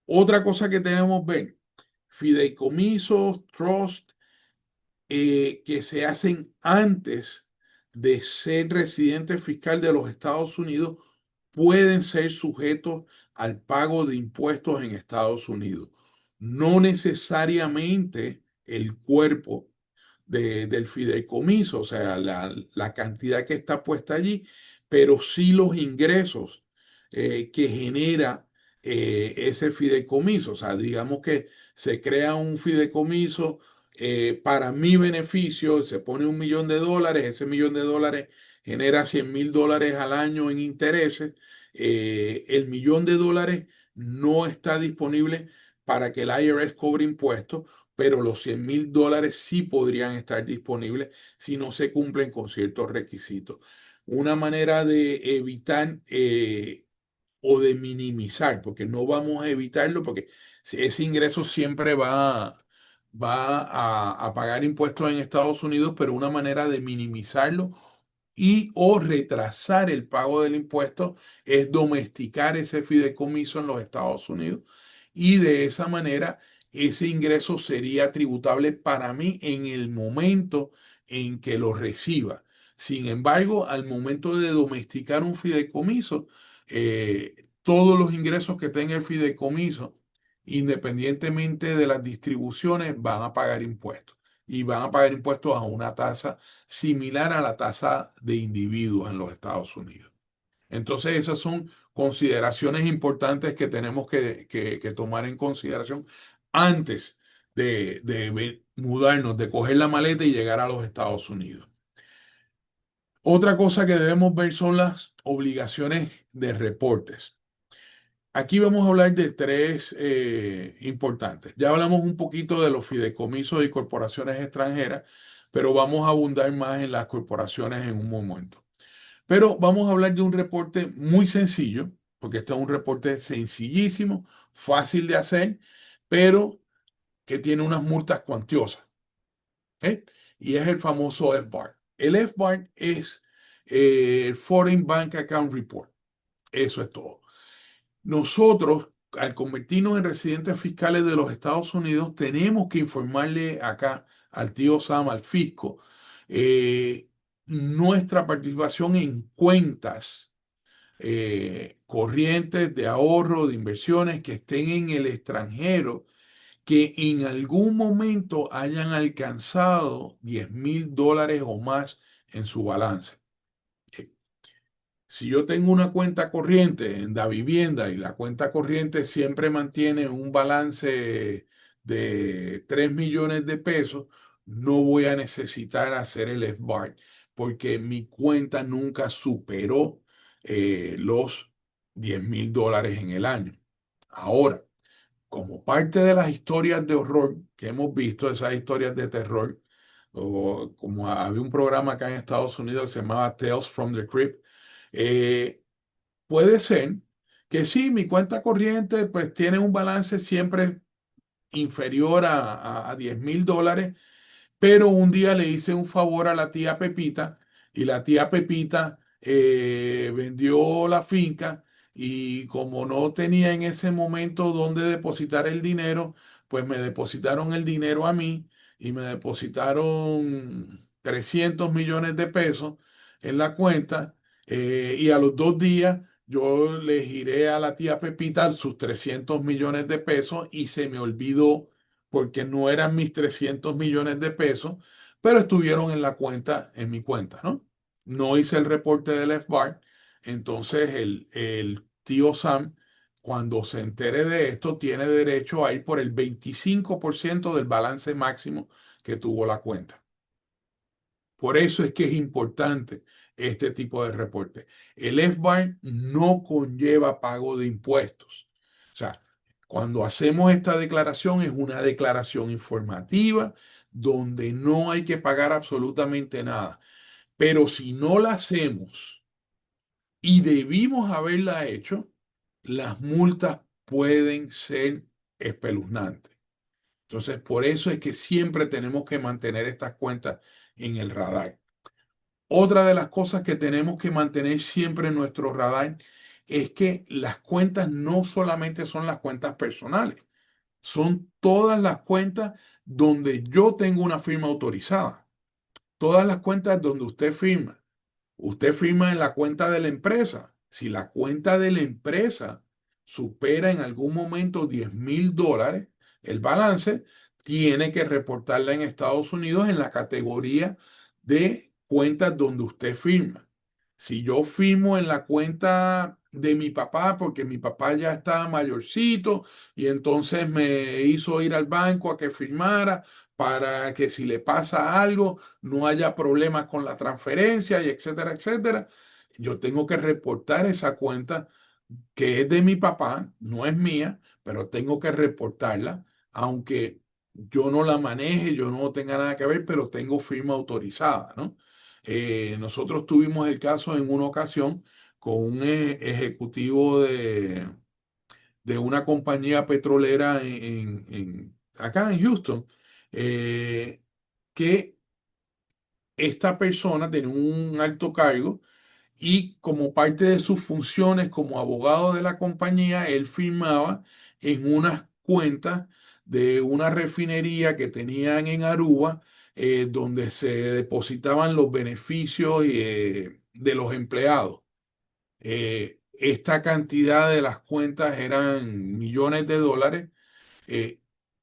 Speaker 2: Otra cosa que tenemos que ver, fideicomisos, trust, que se hacen antes de ser residente fiscal de los Estados Unidos pueden ser sujetos al pago de impuestos en Estados Unidos. No necesariamente el cuerpo del fideicomiso, o sea, la cantidad que está puesta allí, pero sí los ingresos que genera ese fideicomiso. O sea, digamos que se crea un fideicomiso para mi beneficio, se pone 1 millón de dólares, ese 1 millón de dólares genera 100.000 dólares al año en intereses, el 1 millón de dólares no está disponible para que el IRS cobre impuestos, pero los $100,000 sí podrían estar disponibles si no se cumplen con ciertos requisitos. Una manera de evitar o de minimizar, porque no vamos a evitarlo, porque ese ingreso siempre va a pagar impuestos en Estados Unidos, pero una manera de minimizarlo y o retrasar el pago del impuesto es domesticar ese fideicomiso en los Estados Unidos y de esa manera ese ingreso sería tributable para mí en el momento en que lo reciba. Sin embargo, al momento de domesticar un fideicomiso, todos los ingresos que tenga el fideicomiso, independientemente de las distribuciones, van a pagar impuestos y van a pagar impuestos a una tasa similar a la tasa de individuos en los Estados Unidos. Entonces, esas son consideraciones importantes que tenemos que tomar en consideración antes de mudarnos, de coger la maleta y llegar a los Estados Unidos. Otra cosa que debemos ver son las obligaciones de reportes. Aquí vamos a hablar de tres importantes. Ya hablamos un poquito de los fideicomisos y corporaciones extranjeras, pero vamos a abundar más en las corporaciones en un momento. Pero vamos a hablar de un reporte muy sencillo, porque este es un reporte sencillísimo, fácil de hacer, pero que tiene unas multas cuantiosas. ¿Ok? Y es el famoso FBAR. El FBAR es el Foreign Bank Account Report. Eso es todo. Nosotros, al convertirnos en residentes fiscales de los Estados Unidos, tenemos que informarle acá al tío Sam, al fisco, eh, nuestra participación en cuentas corrientes de ahorro, de inversiones que estén en el extranjero, que en algún momento hayan alcanzado $10,000 o más en su balance. Si yo tengo una cuenta corriente en Da Vivienda y la cuenta corriente siempre mantiene un balance de 3 millones de pesos, no voy a necesitar hacer el FBAR porque mi cuenta nunca superó los $10,000 en el año. Ahora, como parte de las historias de horror que hemos visto, esas historias de terror, o como había un programa acá en Estados Unidos que se llamaba Tales from the Crypt, eh, puede ser que sí, mi cuenta corriente pues tiene un balance siempre inferior a $10,000, pero un día le hice un favor a la tía Pepita y la tía Pepita vendió la finca y como no tenía en ese momento dónde depositar el dinero, pues me depositaron el dinero a mí y me depositaron 300 millones de pesos en la cuenta y a los 2 días yo le giré a la tía Pepita sus 300 millones de pesos y se me olvidó porque no eran mis 300 millones de pesos, pero estuvieron en la cuenta, en mi cuenta, ¿no? No hice el reporte del FBAR, entonces el tío Sam, cuando se entere de esto, tiene derecho a ir por el 25% del balance máximo que tuvo la cuenta. Por eso es que es importante este tipo de reporte. El FBAR no conlleva pago de impuestos. O sea, cuando hacemos esta declaración es una declaración informativa donde no hay que pagar absolutamente nada. Pero si no la hacemos y debimos haberla hecho, las multas pueden ser espeluznantes. Entonces, por eso es que siempre tenemos que mantener estas cuentas en el radar. Otra de las cosas que tenemos que mantener siempre en nuestro radar es que las cuentas no solamente son las cuentas personales, son todas las cuentas donde yo tengo una firma autorizada, todas las cuentas donde usted firma. Usted firma en la cuenta de la empresa. Si la cuenta de la empresa supera en algún momento $10,000, el balance tiene que reportarla en Estados Unidos en la categoría de cuentas donde usted firma. Si yo firmo en la cuenta de mi papá, porque mi papá ya estaba mayorcito y entonces me hizo ir al banco a que firmara para que si le pasa algo no haya problemas con la transferencia y etcétera, etcétera. Yo tengo que reportar esa cuenta que es de mi papá, no es mía, pero tengo que reportarla, aunque yo no la maneje, yo no tenga nada que ver, pero tengo firma autorizada, ¿no? Nosotros tuvimos el caso en una ocasión con un ejecutivo de una compañía petrolera acá en Houston, eh, que esta persona tenía un alto cargo y como parte de sus funciones como abogado de la compañía, él firmaba en unas cuentas de una refinería que tenían en Aruba, donde se depositaban los beneficios de los empleados. Esta cantidad de las cuentas eran millones de dólares, eh,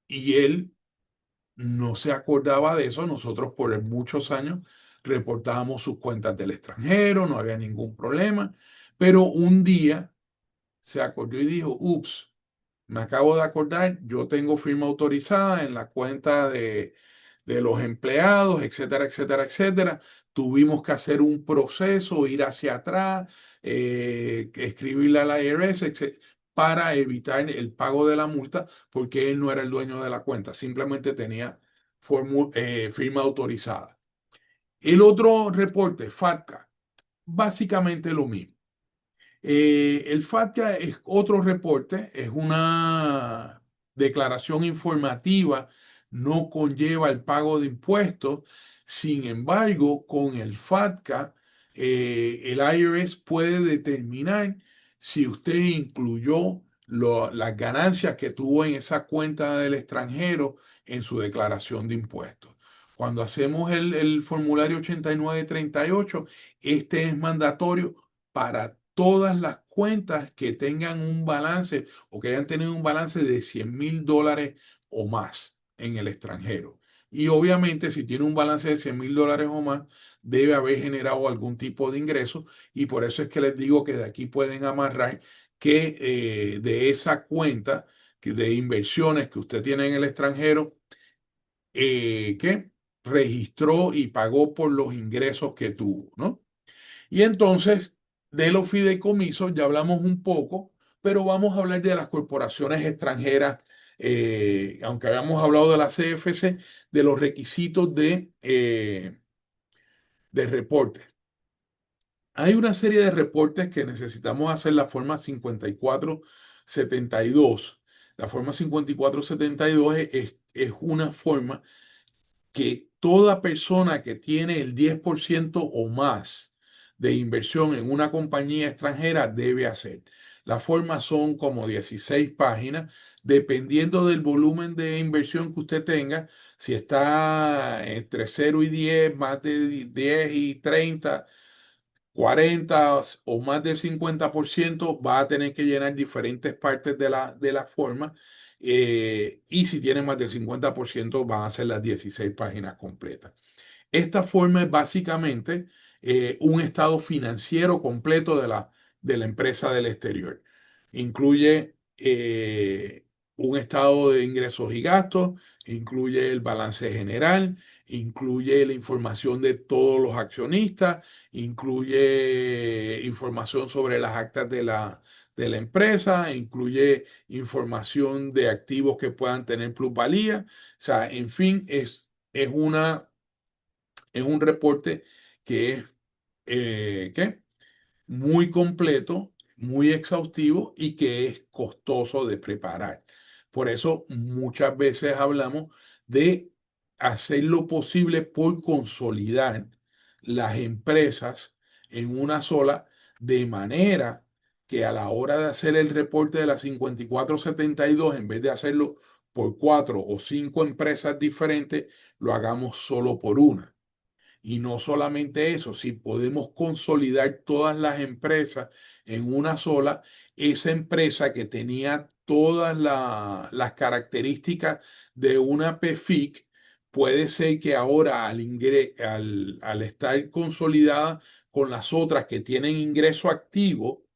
Speaker 2: y él no se acordaba de eso. Nosotros por muchos años reportábamos sus cuentas del extranjero, no había ningún problema, pero un día se acordó y dijo, ups, me acabo de acordar, yo tengo firma autorizada en la cuenta de los empleados, etcétera, etcétera, etcétera. Tuvimos que hacer un proceso, ir hacia atrás, escribirle a la IRS, etcétera, para evitar el pago de la multa, porque él no era el dueño de la cuenta, simplemente tenía firma autorizada. El otro reporte, FATCA, básicamente lo mismo. El FATCA es otro reporte, es una declaración informativa, no conlleva el pago de impuestos. Sin embargo, con el FATCA, el IRS puede determinar si usted incluyó las ganancias que tuvo en esa cuenta del extranjero en su declaración de impuestos. Cuando hacemos el formulario 8938, este es mandatorio para todas las cuentas que tengan un balance o que hayan tenido un balance de $100,000 o más en el extranjero. Y obviamente si tiene un balance de $100,000 o más, debe haber generado algún tipo de ingreso, y por eso es que les digo que de aquí pueden amarrar que de esa cuenta de inversiones que usted tiene en el extranjero, que registró y pagó por los ingresos que tuvo, ¿no? Y entonces, de los fideicomisos ya hablamos un poco, pero vamos a hablar de las corporaciones extranjeras, aunque habíamos hablado de la CFC, de los requisitos de reporte. Hay una serie de reportes que necesitamos hacer, la forma 5472. La forma 5472 es una forma que toda persona que tiene el 10% o más de inversión en una compañía extranjera debe hacer. Las formas son como 16 páginas, dependiendo del volumen de inversión que usted tenga. Si está entre 0 y 10, más de 10 y 30, 40 o más del 50%, va a tener que llenar diferentes partes de la forma. Y si tiene más del 50%, van a ser las 16 páginas completas. Esta forma es básicamente un estado financiero completo de la empresa del exterior. Incluye un estado de ingresos y gastos, incluye el balance general, incluye la información de todos los accionistas, incluye información sobre las actas de la empresa, incluye información de activos que puedan tener plusvalía. O sea, en fin, es un reporte que es ¿qué? Muy completo, muy exhaustivo y que es costoso de preparar. Por eso muchas veces hablamos de hacer lo posible por consolidar las empresas en una sola, de manera que a la hora de hacer el reporte de la 5472, en vez de hacerlo por 4 o 5 empresas diferentes, lo hagamos solo por una. Y no solamente eso, si podemos consolidar todas las empresas en una sola, esa empresa que tenía todas las características de una PFIC, puede ser que ahora al estar consolidada con las otras que tienen ingreso activo,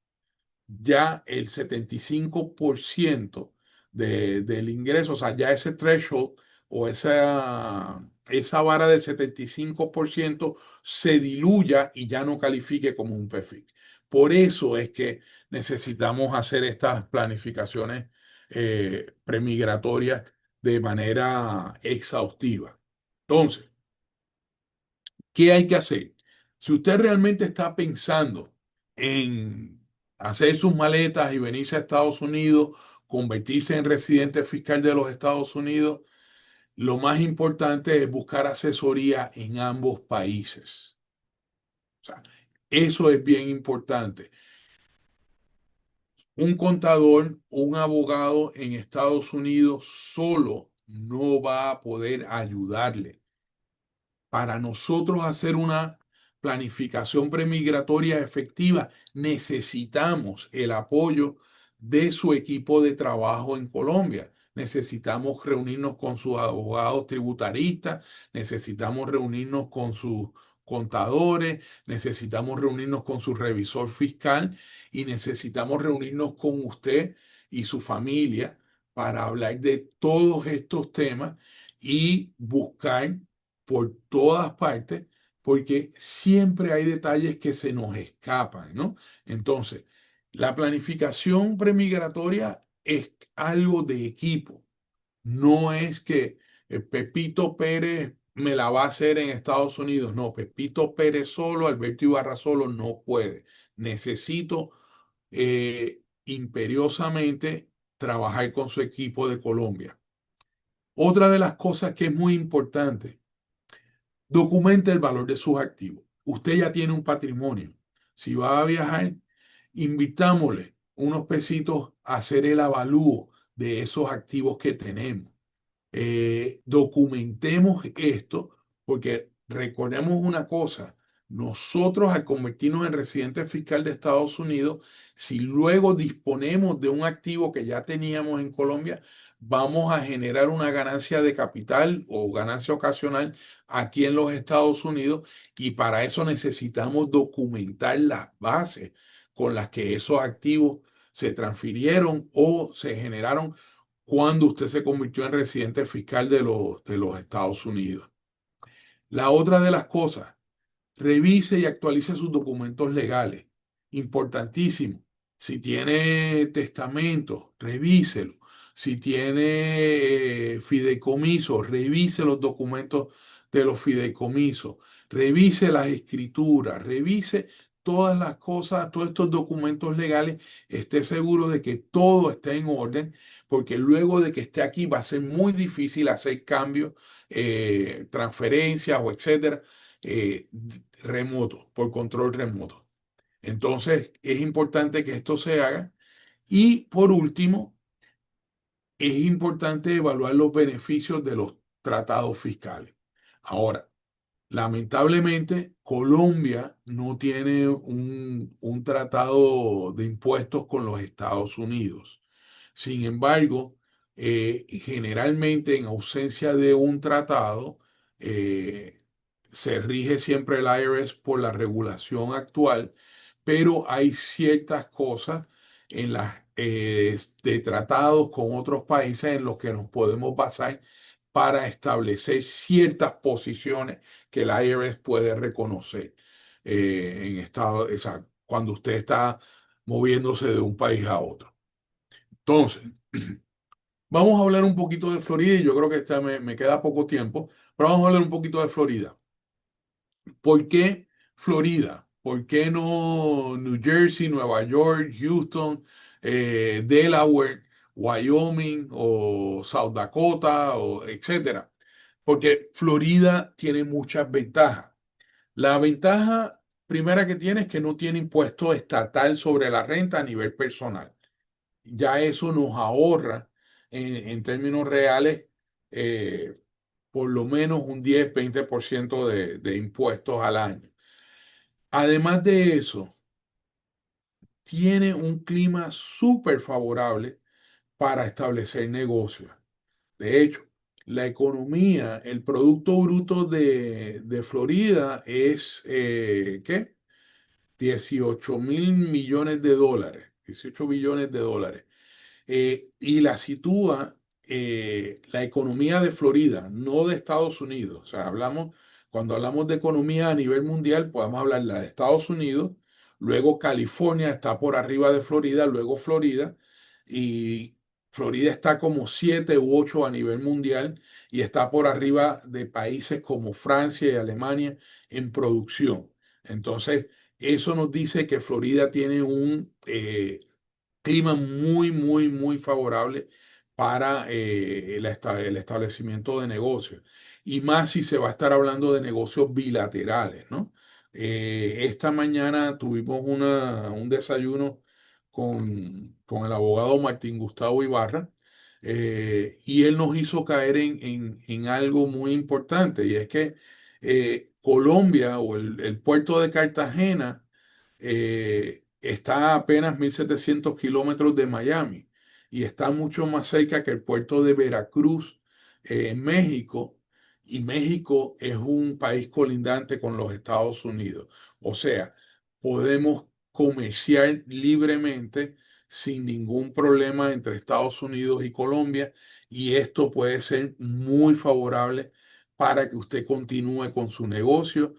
Speaker 2: ya el 75% del ingreso, o sea, ya ese threshold o esa vara del 75% se diluya y ya no califique como un PFIC. Por eso es que necesitamos hacer estas planificaciones premigratorias de manera exhaustiva. Entonces, ¿qué hay que hacer? Si usted realmente está pensando en hacer sus maletas y venirse a Estados Unidos, convertirse en residente fiscal de los Estados Unidos, lo más importante es buscar asesoría en ambos países. O sea, eso es bien importante. Un contador, un abogado en Estados Unidos solo no va a poder ayudarle. Para nosotros hacer una planificación premigratoria efectiva, necesitamos el apoyo de su equipo de trabajo en Colombia. Necesitamos reunirnos con sus abogados tributaristas, necesitamos reunirnos con sus contadores, necesitamos reunirnos con su revisor fiscal y necesitamos reunirnos con usted y su familia para hablar de todos estos temas y buscar por todas partes, porque siempre hay detalles que se nos escapan, ¿no? Entonces, la planificación premigratoria es algo de equipo, no es que Pepito Pérez me la va a hacer en Estados Unidos, no, Pepito Pérez solo, Alberto Ibarra solo no puede. Necesito imperiosamente trabajar con su equipo de Colombia. Otra de las cosas que es muy importante, documente el valor de sus activos. Usted ya tiene un patrimonio. Si va a viajar, invitámosle unos pesitos a hacer el avalúo de esos activos que tenemos. Documentemos esto porque recordemos una cosa, nosotros al convertirnos en residente fiscal de Estados Unidos, si luego disponemos de un activo que ya teníamos en Colombia, vamos a generar una ganancia de capital o ganancia ocasional aquí en los Estados Unidos y para eso necesitamos documentar las bases con las que esos activos se transfirieron o se generaron cuando usted se convirtió en residente fiscal de los Estados Unidos. La otra de las cosas, revise y actualice sus documentos legales. Importantísimo. Si tiene testamento, revíselo. Si tiene fideicomiso, revise los documentos de los fideicomisos. Revise las escrituras, revise todas las cosas, todos estos documentos legales. Esté seguro de que todo esté en orden, porque luego de que esté aquí va a ser muy difícil hacer cambios, transferencias o etcétera eh, remoto, por control remoto. Entonces, es importante que esto se haga. Y por último, es importante evaluar los beneficios de los tratados fiscales. Ahora, lamentablemente, Colombia no tiene un tratado de impuestos con los Estados Unidos. Sin embargo, generalmente en ausencia de un tratado, se rige siempre el IRS por la regulación actual, pero hay ciertas cosas en las, de tratados con otros países en los que nos podemos basar para establecer ciertas posiciones que el IRS puede reconocer en estado, o sea, cuando usted está moviéndose de un país a otro. Entonces, vamos a hablar un poquito de Florida y yo creo que me queda poco tiempo, pero vamos a hablar un poquito de Florida. ¿Por qué Florida? ¿Por qué no New Jersey, Nueva York, Houston, Delaware, Wyoming o South Dakota o etcétera? Porque Florida tiene muchas ventajas. La ventaja primera que tiene es que no tiene impuesto estatal sobre la renta a nivel personal. Ya eso nos ahorra en términos reales eh, por lo menos un 10-20% de impuestos al año. Además de eso, tiene un clima súper favorable para establecer negocios. De hecho, la economía, el Producto Bruto de Florida es, ¿qué? 18.000 millones de dólares, 18 billones de dólares. Y la sitúa la economía de Florida, no de Estados Unidos. O sea, cuando hablamos de economía a nivel mundial, podemos hablar de la de Estados Unidos, luego California está por arriba de Florida, luego Florida, y Florida está como 7 u 8 a nivel mundial y está por arriba de países como Francia y Alemania en producción. Entonces, eso nos dice que Florida tiene un clima muy, muy, muy favorable para el establecimiento de negocios. Y más si se va a estar hablando de negocios bilaterales, ¿no? Esta mañana tuvimos un desayuno con el abogado Martín Gustavo Ibarra, y él nos hizo caer en algo muy importante, y es que Colombia o el puerto de Cartagena está a apenas 1.700 kilómetros de Miami y está mucho más cerca que el puerto de Veracruz, en México. Y México es un país colindante con los Estados Unidos. O sea, podemos comerciar libremente sin ningún problema entre Estados Unidos y Colombia, y esto puede ser muy favorable para que usted continúe con su negocio,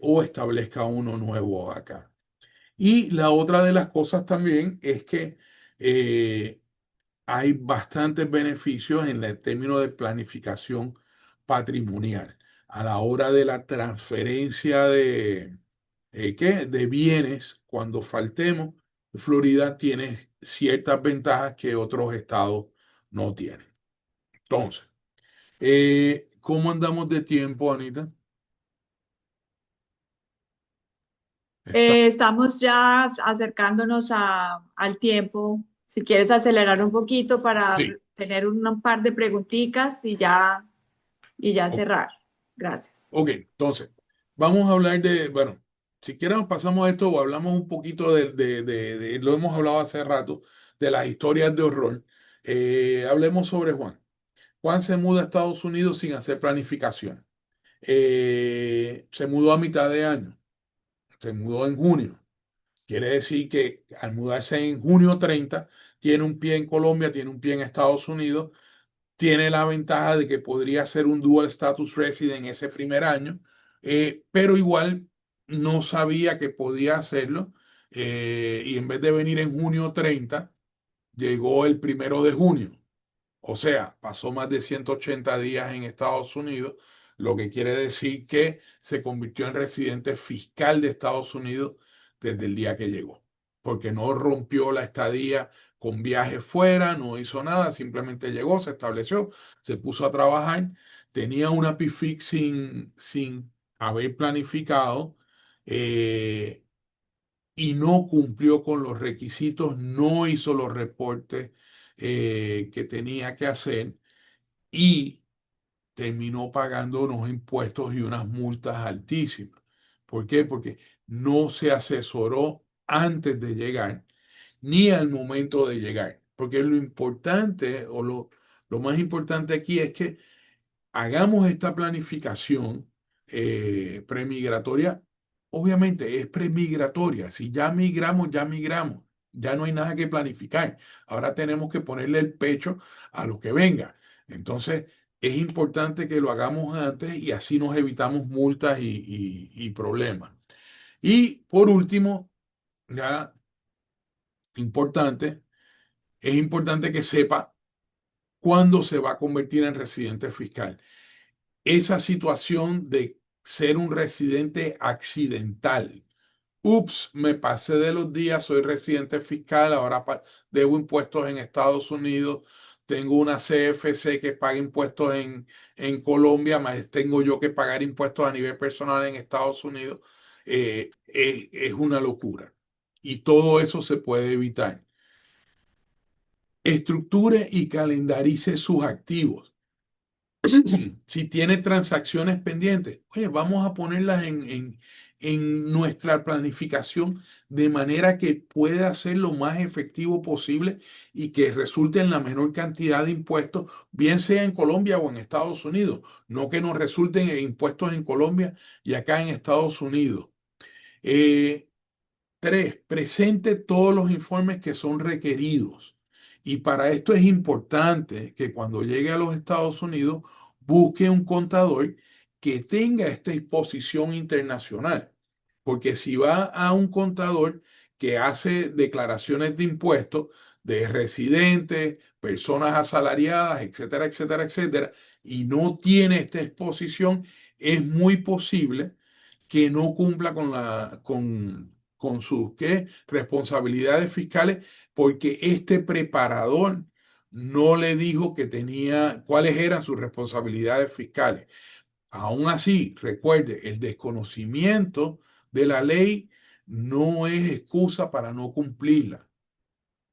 Speaker 2: o establezca uno nuevo acá. Y la otra de las cosas también es que eh, hay bastantes beneficios en el término de planificación patrimonial a la hora de la transferencia de bienes. Cuando faltemos, Florida tiene ciertas ventajas que otros estados no tienen. Entonces, ¿cómo andamos de tiempo, Anita? Está,
Speaker 1: Estamos ya acercándonos al tiempo. Si quieres acelerar un poquito para
Speaker 2: sí,
Speaker 1: tener un par de preguntitas y ya
Speaker 2: ok.
Speaker 1: cerrar. Gracias.
Speaker 2: Ok, entonces, vamos a hablar bueno, si quieres pasamos a esto o hablamos un poquito lo hemos hablado hace rato, de las historias de horror. Hablemos sobre Juan. Juan se muda a Estados Unidos sin hacer planificación. Se mudó a mitad de año, se mudó en junio. Quiere decir que al mudarse en junio 30 tiene un pie en Colombia, tiene un pie en Estados Unidos, tiene la ventaja de que podría ser un dual status resident en ese primer año, pero igual no sabía que podía hacerlo, y en vez de venir en junio 30 llegó el 1 de junio. O sea, pasó más de 180 días en Estados Unidos, lo que quiere decir que se convirtió en residente fiscal de Estados Unidos desde el día que llegó, porque no rompió la estadía con viajes fuera, no hizo nada, simplemente llegó, se estableció, se puso a trabajar, tenía una PIFIC sin haber planificado, eh, y no cumplió con los requisitos, no hizo los reportes que tenía que hacer, y terminó pagando unos impuestos y unas multas altísimas. ¿Por qué? Porque no se asesoró antes de llegar ni al momento de llegar. Porque lo importante o lo más importante aquí es que hagamos esta planificación premigratoria. Obviamente es premigratoria. Si ya migramos, ya migramos. Ya no hay nada que planificar. Ahora tenemos que ponerle el pecho a lo que venga. Entonces, es importante que lo hagamos antes y así nos evitamos multas y problemas. Y por último, ya importante, es importante que sepa cuándo se va a convertir en residente fiscal. Esa situación de ser un residente accidental. Ups, me pasé de los días, soy residente fiscal, ahora debo impuestos en Estados Unidos, tengo una CFC que paga impuestos en Colombia, más tengo yo que pagar impuestos a nivel personal en Estados Unidos. Es una locura. Y todo eso se puede evitar. Estructure y calendarice sus activos. Si tiene transacciones pendientes, oye, vamos a ponerlas en nuestra planificación de manera que pueda ser lo más efectivo posible y que resulte en la menor cantidad de impuestos, bien sea en Colombia o en Estados Unidos, no que nos resulten en impuestos en Colombia y acá en Estados Unidos. Eh, 3, presente todos los informes que son requeridos. Y para esto es importante que cuando llegue a los Estados Unidos busque un contador que tenga esta exposición internacional. Porque si va a un contador que hace declaraciones de impuestos de residentes, personas asalariadas, etcétera, etcétera, etcétera, y no tiene esta exposición, es muy posible que no cumpla con sus ¿qué? Responsabilidades fiscales, porque este preparador no le dijo que tenía, cuáles eran sus responsabilidades fiscales. Aún así, recuerde, el desconocimiento de la ley no es excusa para no cumplirla.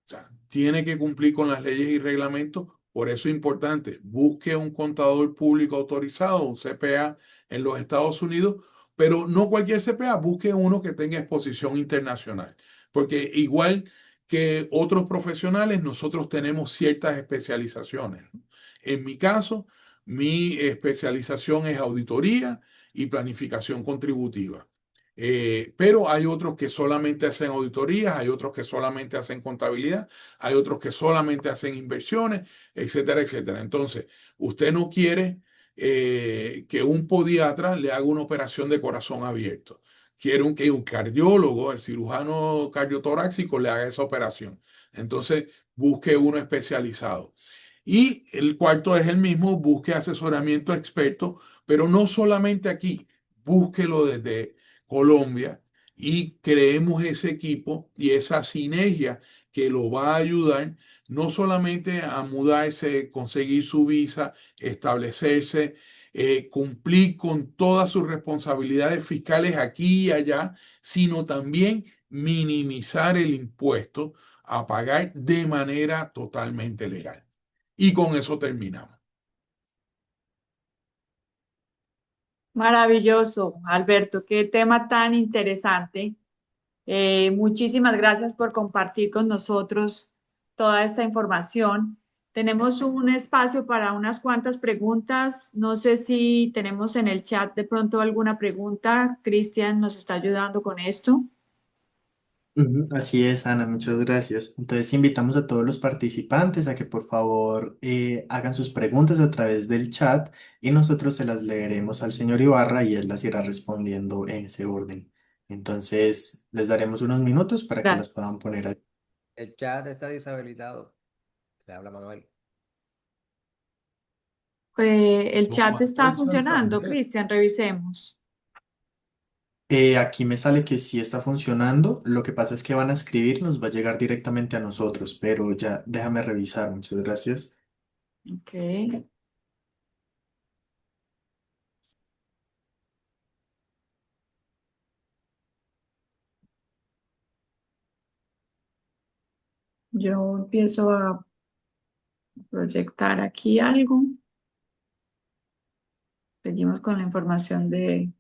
Speaker 2: O sea, tiene que cumplir con las leyes y reglamentos. Por eso es importante, busque un contador público autorizado, un CPA en los Estados Unidos, pero no cualquier CPA, busque uno que tenga exposición internacional. Porque igual que otros profesionales, nosotros tenemos ciertas especializaciones, ¿no? En mi caso, mi especialización es auditoría y planificación contributiva. Pero hay otros que solamente hacen auditorías, hay otros que solamente hacen contabilidad, hay otros que solamente hacen inversiones, etcétera, etcétera. Entonces, usted no quiere que un podiatra le haga una operación de corazón abierto. Quiere que un cardiólogo, el cirujano cardiotorácico, le haga esa operación. Entonces, busque uno especializado. Y el cuarto es el mismo, busque asesoramiento experto, pero no solamente aquí, búsquelo desde Colombia y creemos ese equipo y esa sinergia que lo va a ayudar no solamente a mudarse, conseguir su visa, establecerse, cumplir con todas sus responsabilidades fiscales aquí y allá, sino también minimizar el impuesto a pagar de manera totalmente legal. Y con eso terminamos.
Speaker 1: Maravilloso, Alberto, qué tema tan interesante. Muchísimas gracias por compartir con nosotros toda esta información. Tenemos un espacio para unas cuantas preguntas. No sé si tenemos en el chat de pronto alguna pregunta. Cristian nos está ayudando con esto.
Speaker 3: Ujú, así es, Ana, muchas gracias. Entonces invitamos a todos los participantes a que por favor hagan sus preguntas a través del chat y nosotros se las leeremos al señor Ibarra y él las irá respondiendo en ese orden. Entonces les daremos unos minutos para que las
Speaker 1: Gracias.
Speaker 3: puedan poner ahí.
Speaker 4: El chat está deshabilitado. Le habla Manuel.
Speaker 1: El
Speaker 2: Don
Speaker 1: chat está
Speaker 2: Manuel
Speaker 1: funcionando,
Speaker 2: Santander.
Speaker 1: Cristian, revisemos.
Speaker 3: Aquí me sale que sí está funcionando. Lo que pasa es que van a escribir, nos va a llegar directamente a nosotros, pero ya déjame revisar. Muchas gracias.
Speaker 1: Ok, yo empiezo a proyectar aquí algo. Seguimos con la información de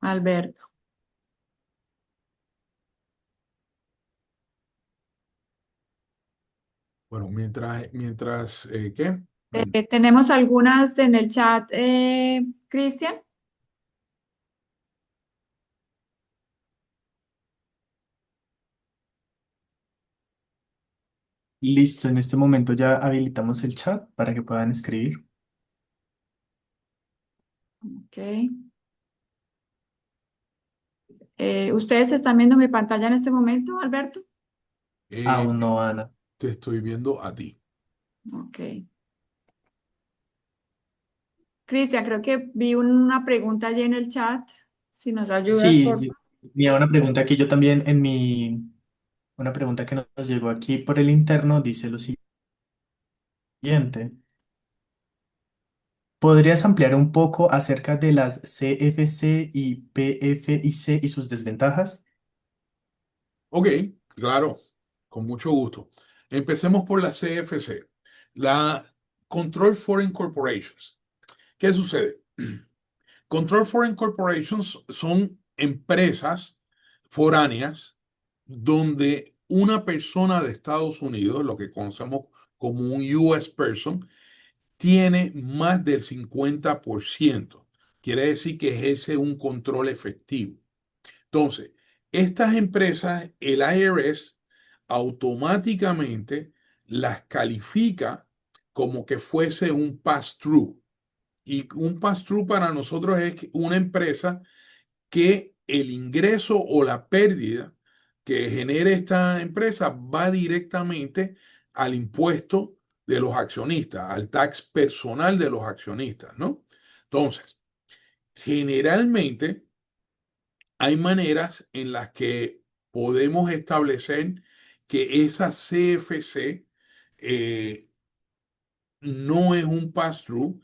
Speaker 1: Alberto.
Speaker 2: Bueno, ¿qué?
Speaker 1: Tenemos algunas en el chat, Cristian.
Speaker 3: Listo, en este momento ya habilitamos el chat para que puedan escribir.
Speaker 1: Ok. ¿Ustedes están viendo mi pantalla en este momento, Alberto?
Speaker 2: Eh,
Speaker 3: Aún no, Ana.
Speaker 2: te estoy viendo a ti.
Speaker 1: Ok. Cristian, creo que vi una pregunta allí en el chat. Si nos ayudas, por
Speaker 3: Sí, mira, una pregunta que yo también una pregunta que nos llegó aquí por el interno dice lo siguiente. ¿Podrías ampliar un poco acerca de las CFC y PFIC y sus desventajas?
Speaker 2: Ok, claro, con mucho gusto. Empecemos por la CFC, la Control Foreign Corporations. ¿Qué sucede? Control Foreign Corporations son empresas foráneas donde una persona de Estados Unidos, lo que conocemos como un US person, tiene más del 50%. Quiere decir que ejerce un control efectivo. Entonces, estas empresas, el IRS automáticamente las califica como que fuese un pass-through. Y un pass-through para nosotros es una empresa que el ingreso o la pérdida que genere esta empresa va directamente al impuesto de los accionistas, al tax personal de los accionistas, ¿no? Entonces, generalmente hay maneras en las que podemos establecer que esa CFC no es un pass-through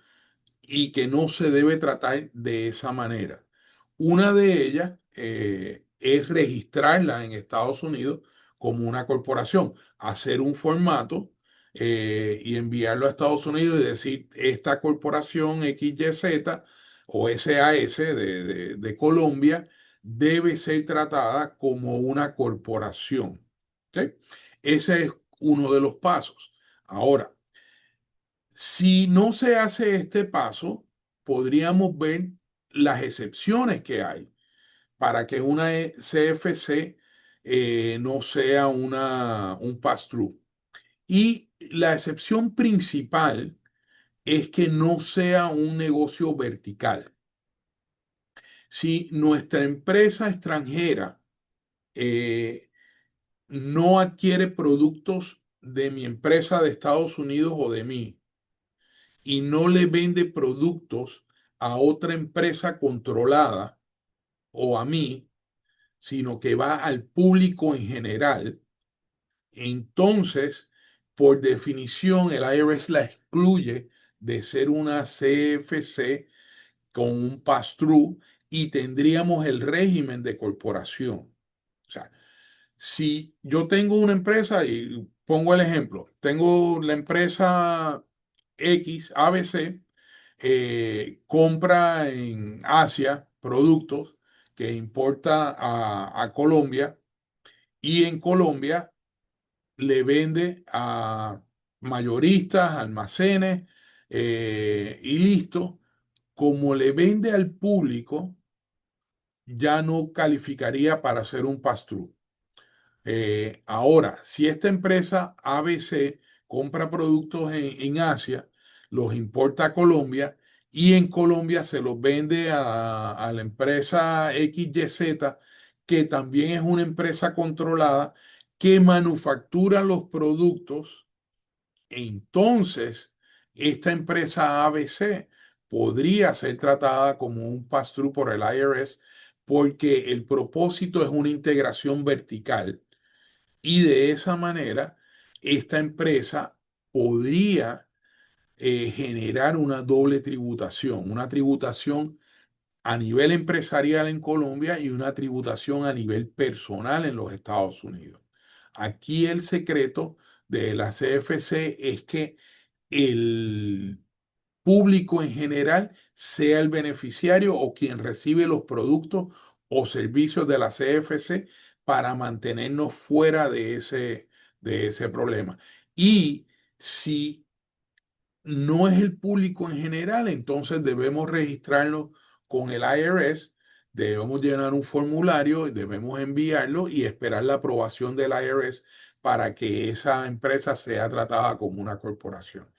Speaker 2: y que no se debe tratar de esa manera. Una de ellas es registrarla en Estados Unidos como una corporación, hacer un formato y enviarlo a Estados Unidos y decir, esta corporación XYZ o SAS de Colombia debe ser tratada como una corporación. ¿Ok? Ese es uno de los pasos. Ahora, si no se hace este paso, podríamos ver las excepciones que hay para que una CFC no sea un pass-through. Y la excepción principal es que no sea un negocio vertical. Si nuestra empresa extranjera no adquiere productos de mi empresa de Estados Unidos o de mí, y no le vende productos a otra empresa controlada o a mí, sino que va al público en general, entonces, por definición, el IRS la excluye de ser una CFC con un pass-through y tendríamos el régimen de corporación. O sea, si yo tengo una empresa, y pongo el ejemplo, tengo la empresa X, ABC, compra en Asia productos que importa a Colombia y en Colombia le vende a mayoristas, almacenes y listo. Como le vende al público, ya no calificaría para ser un pass-through. Ahora, si esta empresa ABC compra productos en Asia, los importa a Colombia y en Colombia se los vende a la empresa XYZ, que también es una empresa controlada que manufactura los productos, entonces esta empresa ABC podría ser tratada como un pass-through por el IRS porque el propósito es una integración vertical y de esa manera, esta empresa podría generar una doble tributación, una tributación a nivel empresarial en Colombia y una tributación a nivel personal en los Estados Unidos. Aquí el secreto de la CFC es que el público en general sea el beneficiario o quien recibe los productos o servicios de la CFC para mantenernos fuera de ese problema. Y si no es el público en general, entonces debemos registrarlo con el IRS, debemos llenar un formulario, debemos enviarlo y esperar la aprobación del IRS para que esa empresa sea tratada como una corporación.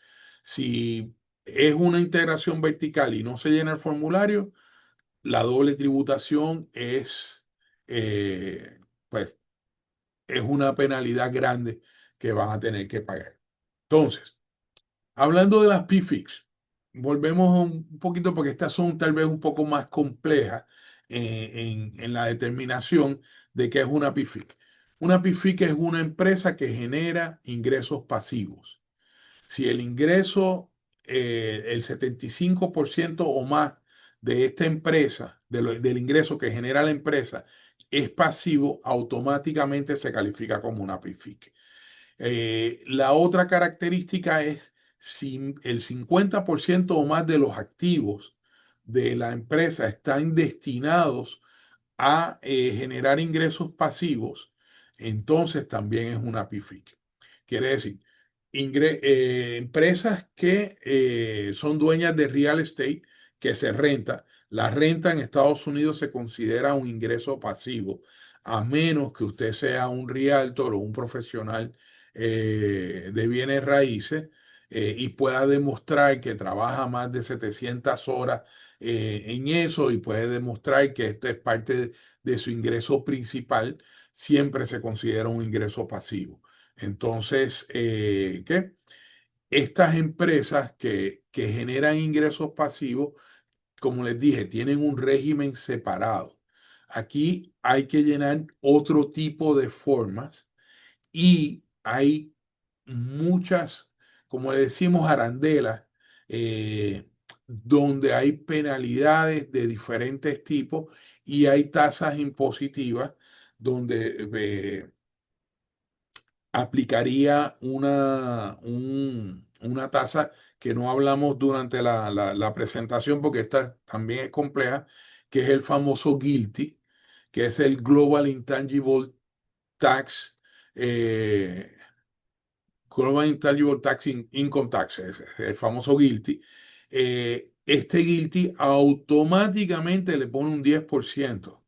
Speaker 2: Si es una integración vertical y no se llena el formulario, la doble tributación pues, es una penalidad grande que van a tener que pagar. Entonces, hablando de las PFICs, volvemos un poquito porque estas son tal vez un poco más complejas en la determinación de qué es una PFIC. Una PFIC es una empresa que genera ingresos pasivos. Si el ingreso, el 75% o más de esta empresa, del ingreso que genera la empresa, es pasivo, automáticamente se califica como una PFIC. La otra característica es si el 50% o más de los activos de la empresa están destinados a generar ingresos pasivos, entonces también es una PFIC. Quiere decir, empresas que son dueñas de real estate que se renta. La renta en Estados Unidos se considera un ingreso pasivo, a menos que usted sea un realtor o un profesional de bienes raíces y pueda demostrar que trabaja más de 700 horas en eso y puede demostrar que esto es parte de su ingreso principal. siempre se considera un ingreso pasivo. Entonces, ¿qué? Estas empresas que generan ingresos pasivos, como les dije, tienen un régimen separado. Aquí hay que llenar otro tipo de formas y hay muchas, como le decimos, arandelas, donde hay penalidades de diferentes tipos y hay tasas impositivas donde aplicaría una tasa que no hablamos durante la presentación porque esta también es compleja, que es el famoso GILTI, que es el Global Intangible Tax, eh, Global Intangible Income Tax, es el famoso GILTI. Este GILTI automáticamente le pone un 10%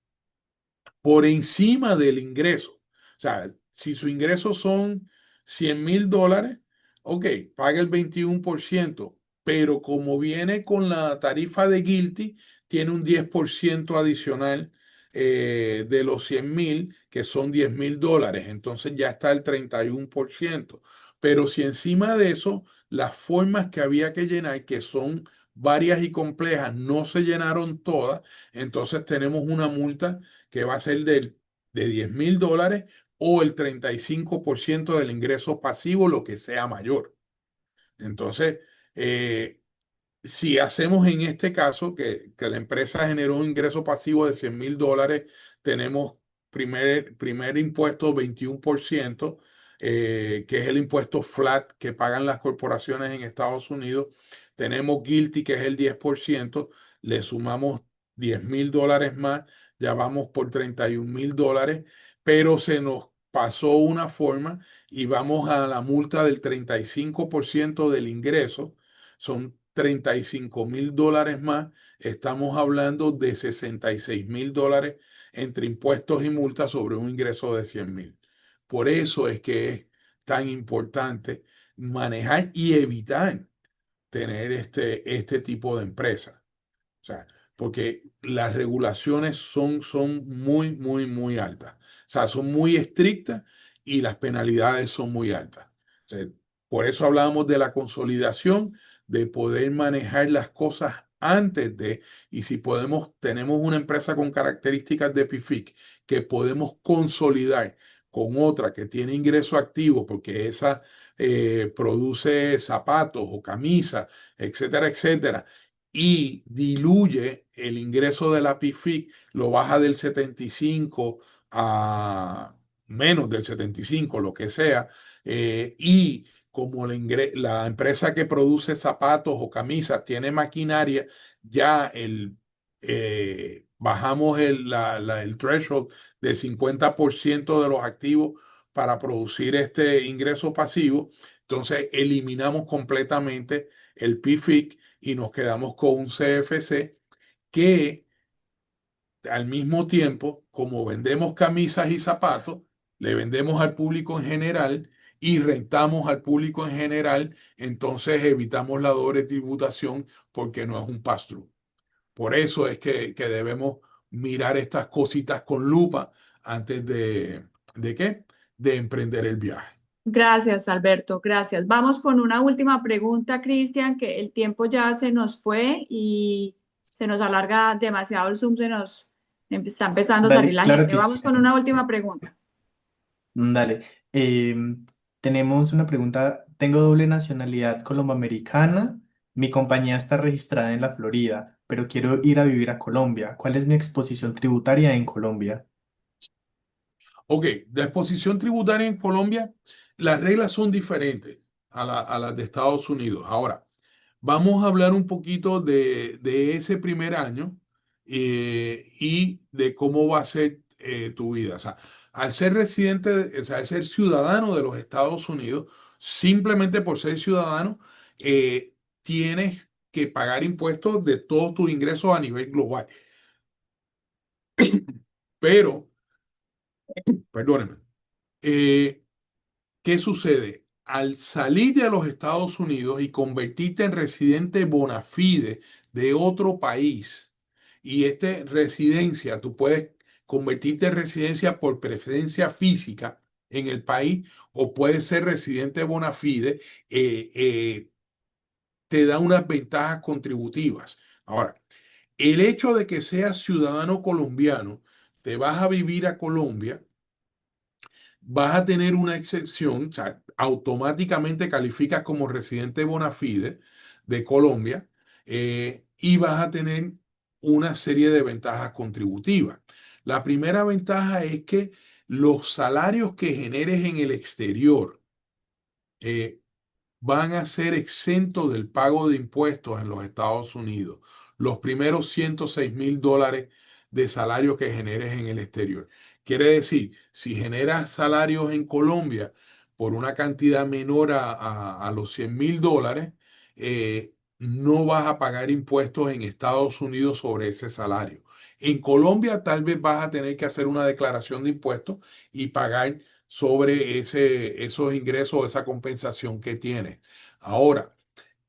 Speaker 2: por encima del ingreso. O sea, si su ingreso son $100,000, ok, paga el 21%, pero como viene con la tarifa de GILTI, tiene un 10% adicional de los 100,000, que son $10,000, entonces ya está el 31%. Pero si encima de eso, las formas que había que llenar, que son varias y complejas, no se llenaron todas, entonces tenemos una multa que va a ser de $10,000 o el 35% del ingreso pasivo, lo que sea mayor. Entonces, si hacemos en este caso que la empresa generó un ingreso pasivo de $100,000, tenemos primer impuesto 21%, que es el impuesto flat que pagan las corporaciones en Estados Unidos. Tenemos GILTI, que es el 10%, le sumamos $10,000 más, ya vamos por $31,000, pero se nos pasó una forma y vamos a la multa del 35% del ingreso, son $35,000 más, estamos hablando de $66,000 entre impuestos y multas sobre un ingreso de 100,000. Por eso es que es tan importante manejar y evitar tener este tipo de empresas. O sea, porque las regulaciones son muy, muy, muy altas. O sea, son muy estrictas y las penalidades son muy altas. O sea, por eso hablábamos de la consolidación, de poder manejar las cosas antes de, y si tenemos una empresa con características de PIFIC que podemos consolidar con otra que tiene ingreso activo, porque esa produce zapatos o camisas, etcétera, etcétera, y diluye el ingreso de la PIFIC, lo baja del 75 a menos del 75, lo que sea, y como la empresa que produce zapatos o camisas tiene maquinaria, ya bajamos el threshold del 50% de los activos para producir este ingreso pasivo, entonces eliminamos completamente el PIFIC y nos quedamos con un CFC que al mismo tiempo, como vendemos camisas y zapatos, le vendemos al público en general y rentamos al público en general, entonces evitamos la doble tributación porque no es un pass-through. Por eso es que debemos mirar estas cositas con lupa antes ¿de qué? De emprender el viaje.
Speaker 1: Gracias, Alberto, gracias. Vamos con una última pregunta, Cristian, que el tiempo ya se nos fue y se nos alarga demasiado el Zoom, está empezando a salir
Speaker 3: Dale,
Speaker 1: la
Speaker 3: claro
Speaker 1: gente.
Speaker 3: que sí.
Speaker 1: Vamos con una última pregunta.
Speaker 3: Dale. Tenemos una pregunta. Tengo doble nacionalidad colomboamericana. Mi compañía está registrada en la Florida, pero quiero ir a vivir a Colombia. ¿Cuál es mi exposición tributaria en Colombia?
Speaker 2: Ok, de exposición tributaria en Colombia, las reglas son diferentes a las de Estados Unidos. Ahora, vamos a hablar un poquito de ese primer año y de cómo va a ser tu vida. O sea, al ser residente, o sea, al ser ciudadano de los Estados Unidos, simplemente por ser ciudadano, tienes que pagar impuestos de todos tus ingresos a nivel global. Pero, perdónenme, eh, ¿qué sucede? Al salir de los Estados Unidos y convertirte en residente bona fide de otro país, y esta residencia tú puedes convertirte en residencia por preferencia física en el país o puedes ser residente bona fide, te da unas ventajas contributivas. Ahora, el hecho de que seas ciudadano colombiano, te vas a vivir a Colombia, vas a tener una excepción, o sea, automáticamente calificas como residente bona fide de Colombia y vas a tener una serie de ventajas contributivas. La primera ventaja es que los salarios que generes en el exterior eh, van a ser exentos del pago de impuestos en los Estados Unidos. Los primeros $106,000 de salario que generes en el exterior. Quiere decir, si generas salarios en Colombia por una cantidad menor a los $100,000, no vas a pagar impuestos en Estados Unidos sobre ese salario. En Colombia tal vez vas a tener que hacer una declaración de impuestos y pagar sobre esos ingresos, esa compensación que tienes. Ahora,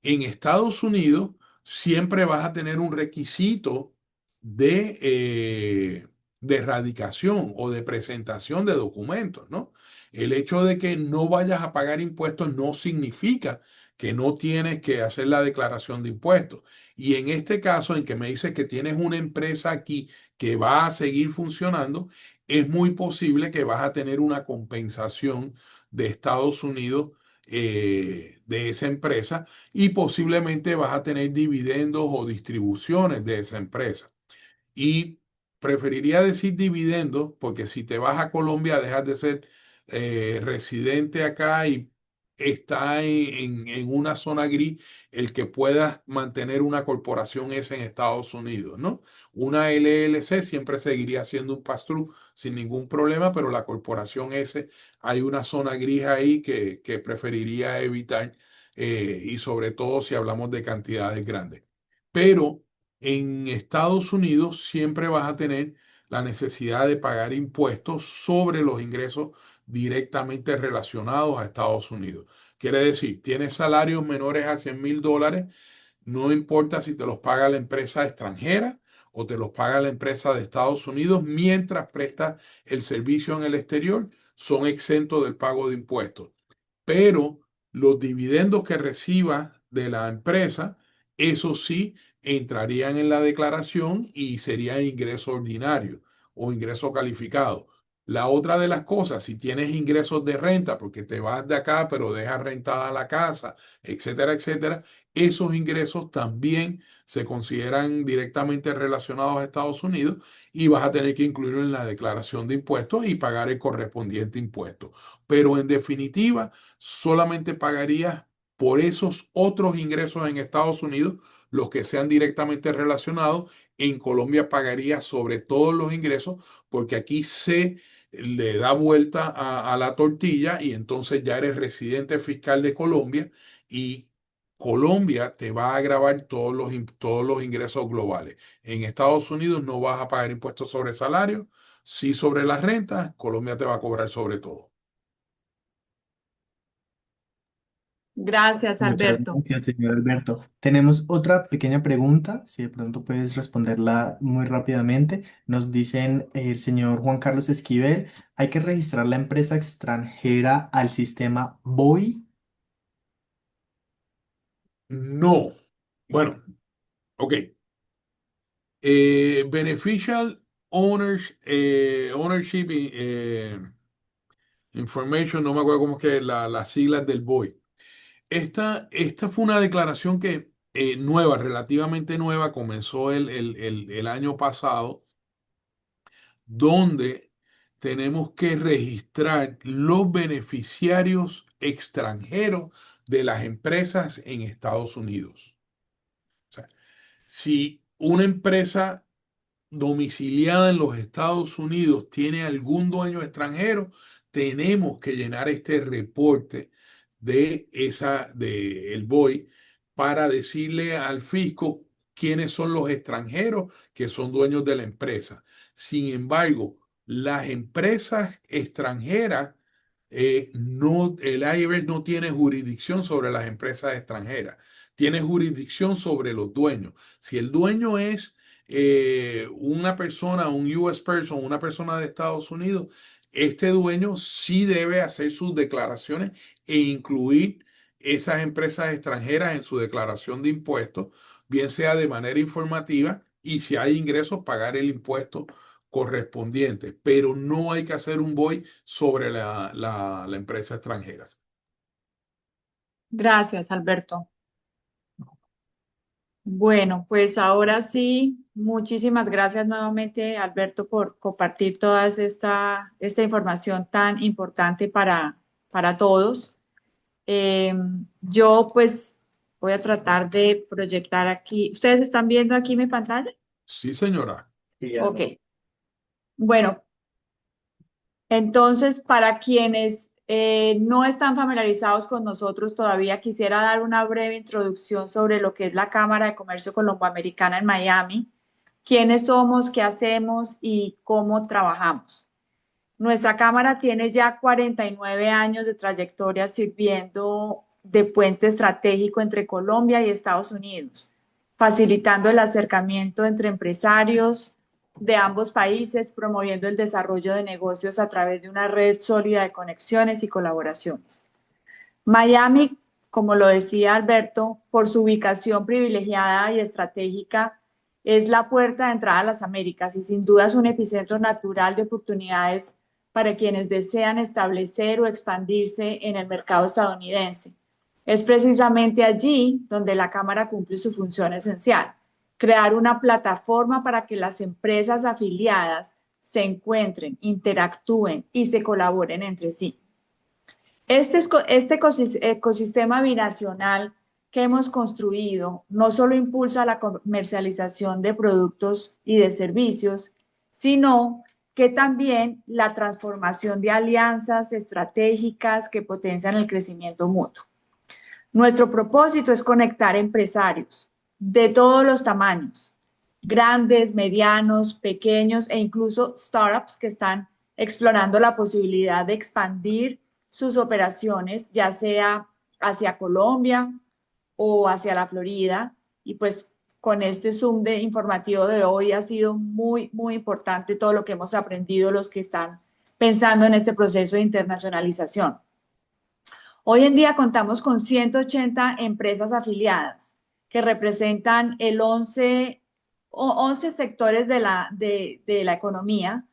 Speaker 2: en Estados Unidos siempre vas a tener un requisito de erradicación o de presentación de documentos, ¿no? El hecho de que no vayas a pagar impuestos no significa que no tienes que hacer la declaración de impuestos. Y en este caso, en que me dices que tienes una empresa aquí que va a seguir funcionando, es muy posible que vas a tener una compensación de Estados Unidos de esa empresa y posiblemente vas a tener dividendos o distribuciones de esa empresa. Y preferiría decir dividendos porque si te vas a Colombia dejas de ser residente acá y está en una zona gris el que puedas mantener una corporación S en Estados Unidos, ¿no? Una LLC siempre seguiría siendo un pass-through sin ningún problema, pero la corporación S hay una zona gris ahí que preferiría evitar y sobre todo si hablamos de cantidades grandes. Pero en Estados Unidos siempre vas a tener la necesidad de pagar impuestos sobre los ingresos directamente relacionados a Estados Unidos. Quiere decir, tienes salarios menores a $100,000, no importa si te los paga la empresa extranjera o te los paga la empresa de Estados Unidos, mientras prestas el servicio en el exterior, son exentos del pago de impuestos. Pero los dividendos que recibas de la empresa, eso sí, entrarían en la declaración y sería ingreso ordinario o ingreso calificado. La otra de las cosas, si tienes ingresos de renta, porque te vas de acá, pero dejas rentada la casa, etcétera, etcétera, esos ingresos también se consideran directamente relacionados a Estados Unidos y vas a tener que incluirlo en la declaración de impuestos y pagar el correspondiente impuesto. Pero en definitiva, solamente pagarías por esos otros ingresos en Estados Unidos, los que sean directamente relacionados. En Colombia pagarías sobre todos los ingresos porque aquí se le da vuelta a la tortilla y entonces ya eres residente fiscal de Colombia y Colombia te va a gravar todos los ingresos globales. En Estados Unidos no vas a pagar impuestos sobre salario, sí sobre las rentas, Colombia te va a cobrar sobre todo.
Speaker 1: Gracias,
Speaker 3: Muchas
Speaker 1: Alberto.
Speaker 3: gracias, señor Alberto. Tenemos otra pequeña pregunta, si de pronto puedes responderla muy rápidamente. Nos dicen el señor Juan Carlos Esquivel, ¿hay que registrar la empresa extranjera al sistema BOI?
Speaker 2: No. Bueno, ok. Beneficial Ownership Information, no me acuerdo cómo es que las siglas del BOI. Esta fue una declaración que nueva, relativamente nueva, comenzó el año pasado, donde tenemos que registrar los beneficiarios extranjeros de las empresas en Estados Unidos. O sea, si una empresa domiciliada en los Estados Unidos tiene algún dueño extranjero, tenemos que llenar este reporte de el BOI para decirle al fisco quiénes son los extranjeros que son dueños de la empresa. Sin embargo, las empresas extranjeras, el IRS no tiene jurisdicción sobre las empresas extranjeras, tiene jurisdicción sobre los dueños. Si el dueño es una persona, un US person, una persona de Estados Unidos, este dueño sí debe hacer sus declaraciones e incluir esas empresas extranjeras en su declaración de impuestos, bien sea de manera informativa y si hay ingresos, pagar el impuesto correspondiente, pero no hay que hacer un BOI sobre la empresa extranjera.
Speaker 1: Gracias, Alberto. Bueno, pues ahora sí, muchísimas gracias nuevamente, Alberto, por compartir toda esta información tan importante para todos. Yo pues voy a tratar de proyectar aquí. ¿Ustedes están viendo aquí mi pantalla?
Speaker 2: Sí, señora.
Speaker 3: Sí, Ana.
Speaker 1: Ok. Bueno, entonces, para quienes no están familiarizados con nosotros todavía, quisiera dar una breve introducción sobre lo que es la Cámara de Comercio Colomboamericana en Miami, quiénes somos, qué hacemos y cómo trabajamos. Nuestra Cámara tiene ya 49 años de trayectoria sirviendo de puente estratégico entre Colombia y Estados Unidos, facilitando el acercamiento entre empresarios de ambos países, promoviendo el desarrollo de negocios a través de una red sólida de conexiones y colaboraciones. Miami, como lo decía Alberto, por su ubicación privilegiada y estratégica, es la puerta de entrada a las Américas y sin duda es un epicentro natural de oportunidades para quienes desean establecer o expandirse en el mercado estadounidense. Es precisamente allí donde la Cámara cumple su función esencial, crear una plataforma para que las empresas afiliadas se encuentren, interactúen y se colaboren entre sí. Este ecosistema binacional que hemos construido no solo impulsa la comercialización de productos y de servicios, sino que también la transformación de alianzas estratégicas que potencian el crecimiento mutuo. Nuestro propósito es conectar empresarios de todos los tamaños, grandes, medianos, pequeños e incluso startups que están explorando la posibilidad de expandir sus operaciones, ya sea hacia Colombia o hacia la Florida. Y pues con este Zoom de informativo de hoy ha sido muy, muy importante todo lo que hemos aprendido los que están pensando en este proceso de internacionalización. Hoy en día contamos con 180 empresas afiliadas que representan el 11 sectores de la economía.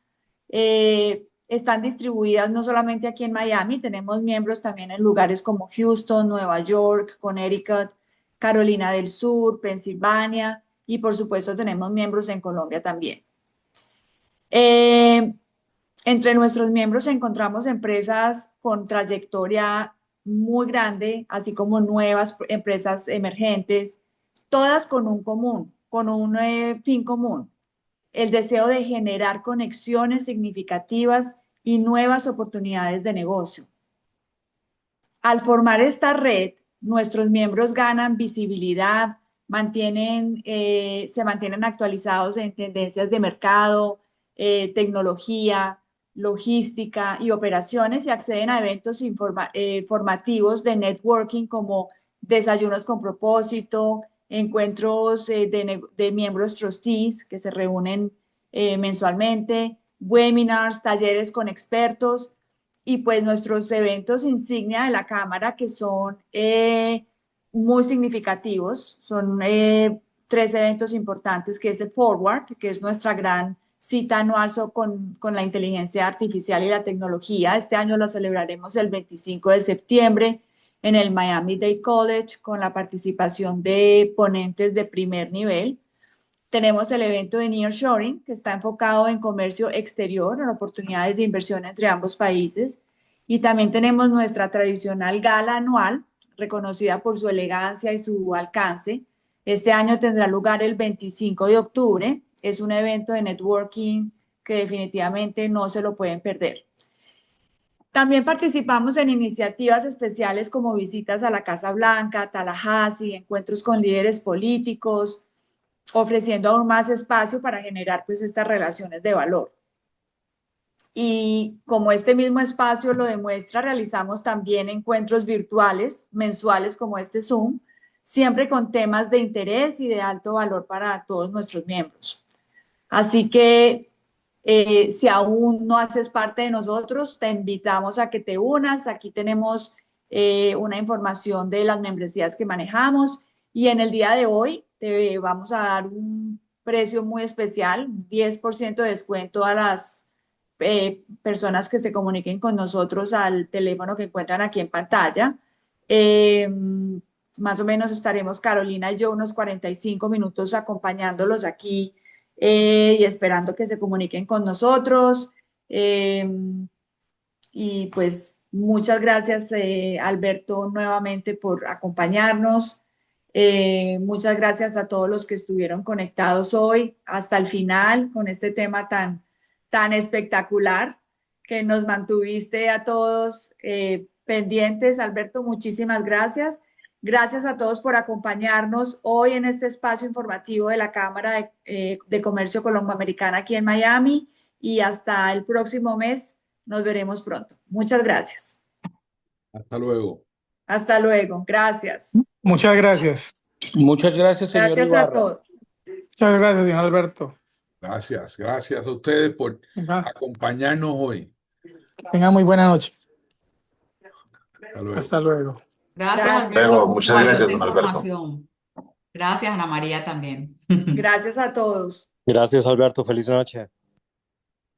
Speaker 1: Están distribuidas no solamente aquí en Miami, tenemos miembros también en lugares como Houston, Nueva York, Connecticut, Carolina del Sur, Pensilvania y por supuesto tenemos miembros en Colombia también. Entre nuestros miembros encontramos empresas con trayectoria muy grande, así como nuevas empresas emergentes, todas con un fin común, el deseo de generar conexiones significativas y nuevas oportunidades de negocio. Al formar esta red, nuestros miembros ganan visibilidad, se mantienen actualizados en tendencias de mercado, tecnología, logística y operaciones y acceden a eventos formativos de networking como desayunos con propósito, encuentros de miembros trustees que se reúnen mensualmente, webinars, talleres con expertos y pues nuestros eventos insignia de la Cámara que son muy significativos, son 3 eventos importantes, que es el Forward, que es nuestra gran cita anual con la inteligencia artificial y la tecnología. Este año lo celebraremos el 25 de septiembre en el Miami-Dade College con la participación de ponentes de primer nivel. Tenemos el evento de Nearshoring, que está enfocado en comercio exterior, en oportunidades de inversión entre ambos países. Y también tenemos nuestra tradicional gala anual, reconocida por su elegancia y su alcance. Este año tendrá lugar el 25 de octubre. Es un evento de networking que definitivamente no se lo pueden perder. También participamos en iniciativas especiales como visitas a la Casa Blanca, Tallahassee, encuentros con líderes políticos, ofreciendo aún más espacio para generar pues estas relaciones de valor. Y como este mismo espacio lo demuestra, realizamos también encuentros virtuales mensuales como este Zoom, siempre con temas de interés y de alto valor para todos nuestros miembros. Así que si aún no haces parte de nosotros, te invitamos a que te unas. Aquí tenemos una información de las membresías que manejamos y en el día de hoy te vamos a dar un precio muy especial, 10% de descuento a las personas que se comuniquen con nosotros al teléfono que encuentran aquí en pantalla. Más o menos estaremos Carolina y yo unos 45 minutos acompañándolos aquí y esperando que se comuniquen con nosotros. Y pues muchas gracias, Alberto, nuevamente por acompañarnos. Muchas gracias a todos los que estuvieron conectados hoy hasta el final con este tema tan espectacular que nos mantuviste a todos pendientes. Alberto, muchísimas gracias. Gracias a todos por acompañarnos hoy en este espacio informativo de la Cámara de Comercio Colomboamericana aquí en Miami y hasta el próximo mes. Nos veremos pronto. Muchas gracias.
Speaker 2: Hasta luego.
Speaker 1: Hasta luego. Gracias.
Speaker 5: Muchas gracias.
Speaker 6: Muchas gracias, señor
Speaker 1: Gracias a
Speaker 6: Ibarra.
Speaker 1: todos.
Speaker 5: Muchas gracias, señor Alberto.
Speaker 2: Gracias a ustedes por
Speaker 5: Venga,
Speaker 2: acompañarnos hoy.
Speaker 5: que tenga muy buena noche.
Speaker 2: Hasta luego.
Speaker 5: Hasta luego.
Speaker 7: Gracias,
Speaker 1: Gracias.
Speaker 7: Alberto,
Speaker 8: Luego,
Speaker 7: por
Speaker 8: muchas
Speaker 7: tu valiosa
Speaker 8: gracias, don Alberto.
Speaker 7: información. Gracias, Ana María, también.
Speaker 1: Gracias a todos.
Speaker 9: Gracias, Alberto. Feliz noche.